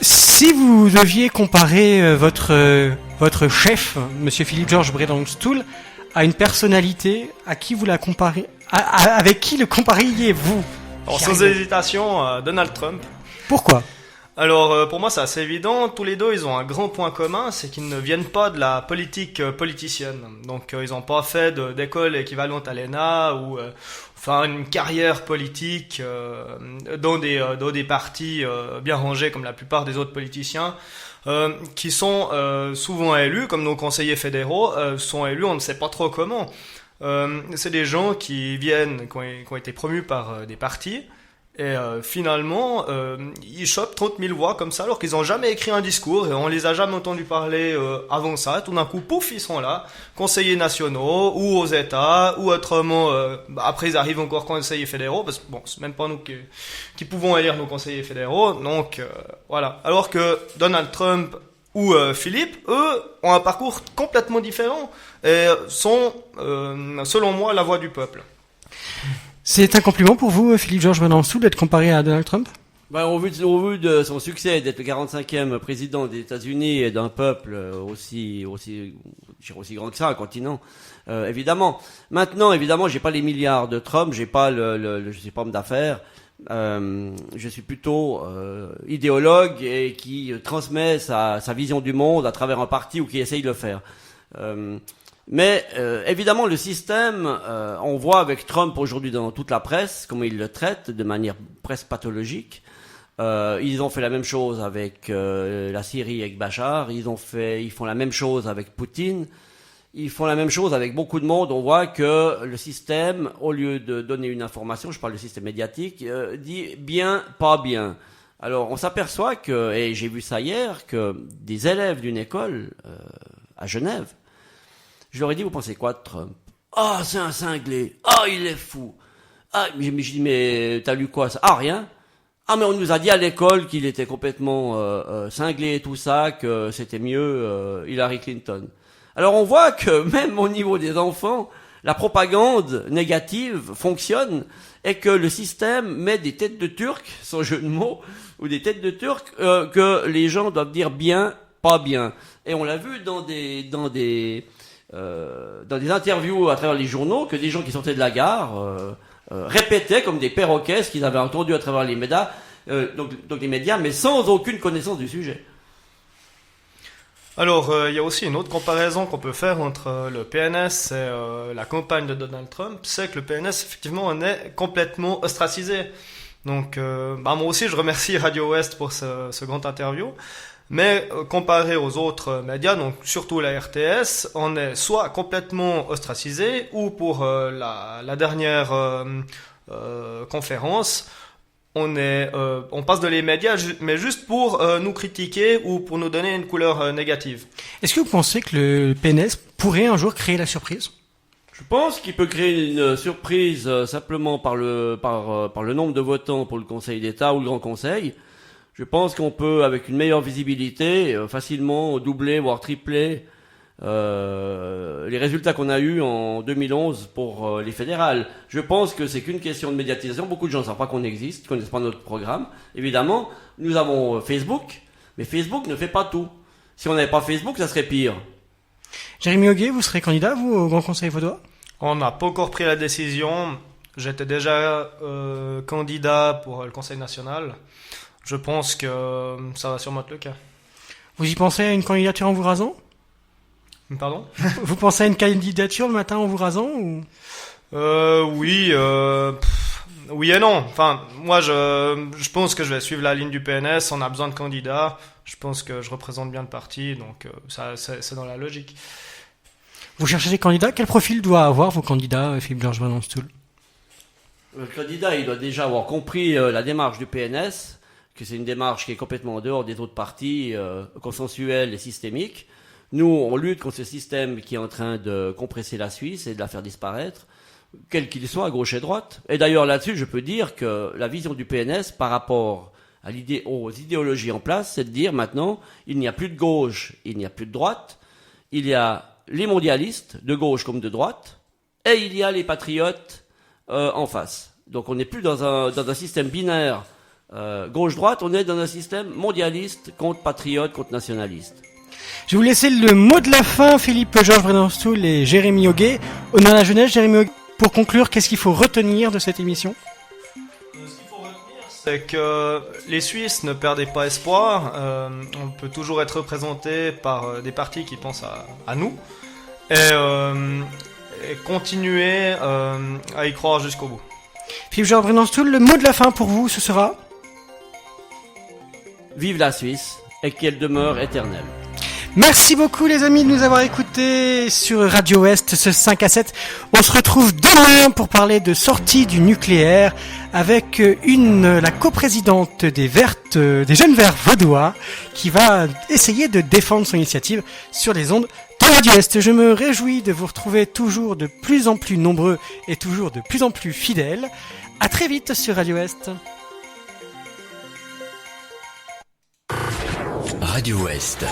Si vous deviez comparer votre chef, Monsieur Philippe-Georges Bredenstoel, à une personnalité, à qui vous la comparez, avec qui le compareriez-vous? Alors, sans hésitation, Donald Trump. Pourquoi? Alors, pour moi, c'est assez évident. Tous les deux, ils ont un grand point commun, c'est qu'ils ne viennent pas de la politique politicienne. Donc, ils n'ont pas fait d'école équivalente à l'ENA ou une carrière politique dans des partis bien rangés comme la plupart des autres politiciens. Qui sont souvent élus, comme nos conseillers fédéraux, sont élus, on ne sait pas trop comment. C'est des gens qui ont été promus par des partis, et finalement, ils chopent 30 000 voix comme ça, alors qu'ils n'ont jamais écrit un discours, et on les a jamais entendu parler avant ça. Tout d'un coup, pouf, ils sont là, conseillers nationaux, ou aux États, ou autrement, après ils arrivent encore conseillers fédéraux, parce que bon, c'est même pas nous qui pouvons élire nos conseillers fédéraux, donc voilà. Alors que Donald Trump ou Philippe, eux, ont un parcours complètement différent, et sont, selon moi, la voix du peuple. C'est un compliment pour vous, Philippe-Georges Bredenstoel, d'être comparé à Donald Trump? Au vu de son succès, d'être le 45e président des États-Unis et d'un peuple aussi grand que ça, un continent, évidemment. Maintenant, évidemment, j'ai pas les milliards de Trump, j'ai pas je sais pas homme d'affaires. Je suis plutôt idéologue et qui transmet sa vision du monde à travers un parti ou qui essaye de le faire. Mais évidemment, le système, on voit avec Trump aujourd'hui dans toute la presse comment il le traite de manière presque pathologique. Ils ont fait la même chose avec la Syrie, avec Bachar. Ils font la même chose avec Poutine. Ils font la même chose avec beaucoup de monde. On voit que le système, au lieu de donner une information, je parle du système médiatique, dit bien, pas bien. Alors, on s'aperçoit que, et j'ai vu ça hier, que des élèves d'une école à Genève, je leur ai dit, vous pensez quoi de Trump? Ah, c'est un cinglé. Ah, il est fou. Ah, je dis, mais t'as lu quoi ça? Ah, rien. Ah, mais on nous a dit à l'école qu'il était complètement cinglé et tout ça, que c'était mieux Hillary Clinton. Alors on voit que même au niveau des enfants, la propagande négative fonctionne et que le système met des têtes de Turcs, sans jeu de mots, ou des têtes de Turcs que les gens doivent dire bien, pas bien. Et on l'a vu dans des interviews à travers les journaux que des gens qui sortaient de la gare répétaient comme des perroquets ce qu'ils avaient entendu à travers les médias, donc les médias, mais sans aucune connaissance du sujet. Alors, il y a aussi une autre comparaison qu'on peut faire entre le PNS et la campagne de Donald Trump, c'est que le PNS, effectivement, on est complètement ostracisé. Donc, moi aussi, je remercie Radio Ouest pour ce grand interview. Mais comparé aux autres médias, donc surtout la RTS, on est soit complètement ostracisé, ou pour la dernière conférence, on passe de les médias, mais juste pour nous critiquer ou pour nous donner une couleur négative. Est-ce que vous pensez que le PNS pourrait un jour créer la surprise? Je pense qu'il peut créer une surprise simplement par le nombre de votants pour le Conseil d'État ou le Grand Conseil. Je pense qu'on peut, avec une meilleure visibilité, facilement doubler, voire tripler les résultats qu'on a eus en 2011 pour les fédérales. Je pense que c'est qu'une question de médiatisation. Beaucoup de gens ne savent pas qu'on existe, ne connaissent pas notre programme. Évidemment, nous avons Facebook, mais Facebook ne fait pas tout. Si on n'avait pas Facebook, ça serait pire. Jérémy Augier, vous serez candidat, vous, au Grand Conseil vaudois? On n'a pas encore pris la décision. J'étais déjà candidat pour le Conseil national. Je pense que ça va sûrement être le cas. Vous y pensez à une candidature en vous rasant? Pardon? Vous pensez à une candidature le matin en vous rasant ou? Oui, oui et non. Enfin, moi, je pense que je vais suivre la ligne du PNS. On a besoin de candidats. Je pense que je représente bien le parti, donc ça, c'est dans la logique. Vous cherchez des candidats? Quel profil doit avoir vos candidats, Philippe-Georges Bredenstoel? Le candidat, il doit déjà avoir compris la démarche du PNS, que c'est une démarche qui est complètement en dehors des autres partis, consensuelle et systémique. Nous, on lutte contre ce système qui est en train de compresser la Suisse et de la faire disparaître, quel qu'il soit, à gauche et droite. Et d'ailleurs, là-dessus, je peux dire que la vision du PNS par rapport aux idéologies en place, c'est de dire maintenant, il n'y a plus de gauche, il n'y a plus de droite, il y a les mondialistes, de gauche comme de droite, et il y a les patriotes en face. Donc on n'est plus dans un système binaire gauche-droite, on est dans un système mondialiste contre patriote, contre nationaliste. Je vais vous laisser le mot de la fin, Philippe Georges Brenanstoul et Jérémy Hoguet. Honneur à la jeunesse, Jérémy Hoguet. Pour conclure, qu'est-ce qu'il faut retenir de cette émission ? Ce qu'il faut retenir, c'est que les Suisses ne perdez pas espoir. On peut toujours être représenté par des partis qui pensent à nous. Et continuer à y croire jusqu'au bout. Philippe Georges Brenanstoul, le mot de la fin pour vous, ce sera ? Vive la Suisse et qu'elle demeure éternelle. Merci beaucoup les amis de nous avoir écoutés sur Radio Ouest ce 5 à 7. On se retrouve demain pour parler de sortie du nucléaire avec la coprésidente des Jeunes Verts vaudois qui va essayer de défendre son initiative sur les ondes de Radio Ouest. Je me réjouis de vous retrouver toujours de plus en plus nombreux et toujours de plus en plus fidèles. À très vite sur Radio Ouest. Radio Ouest.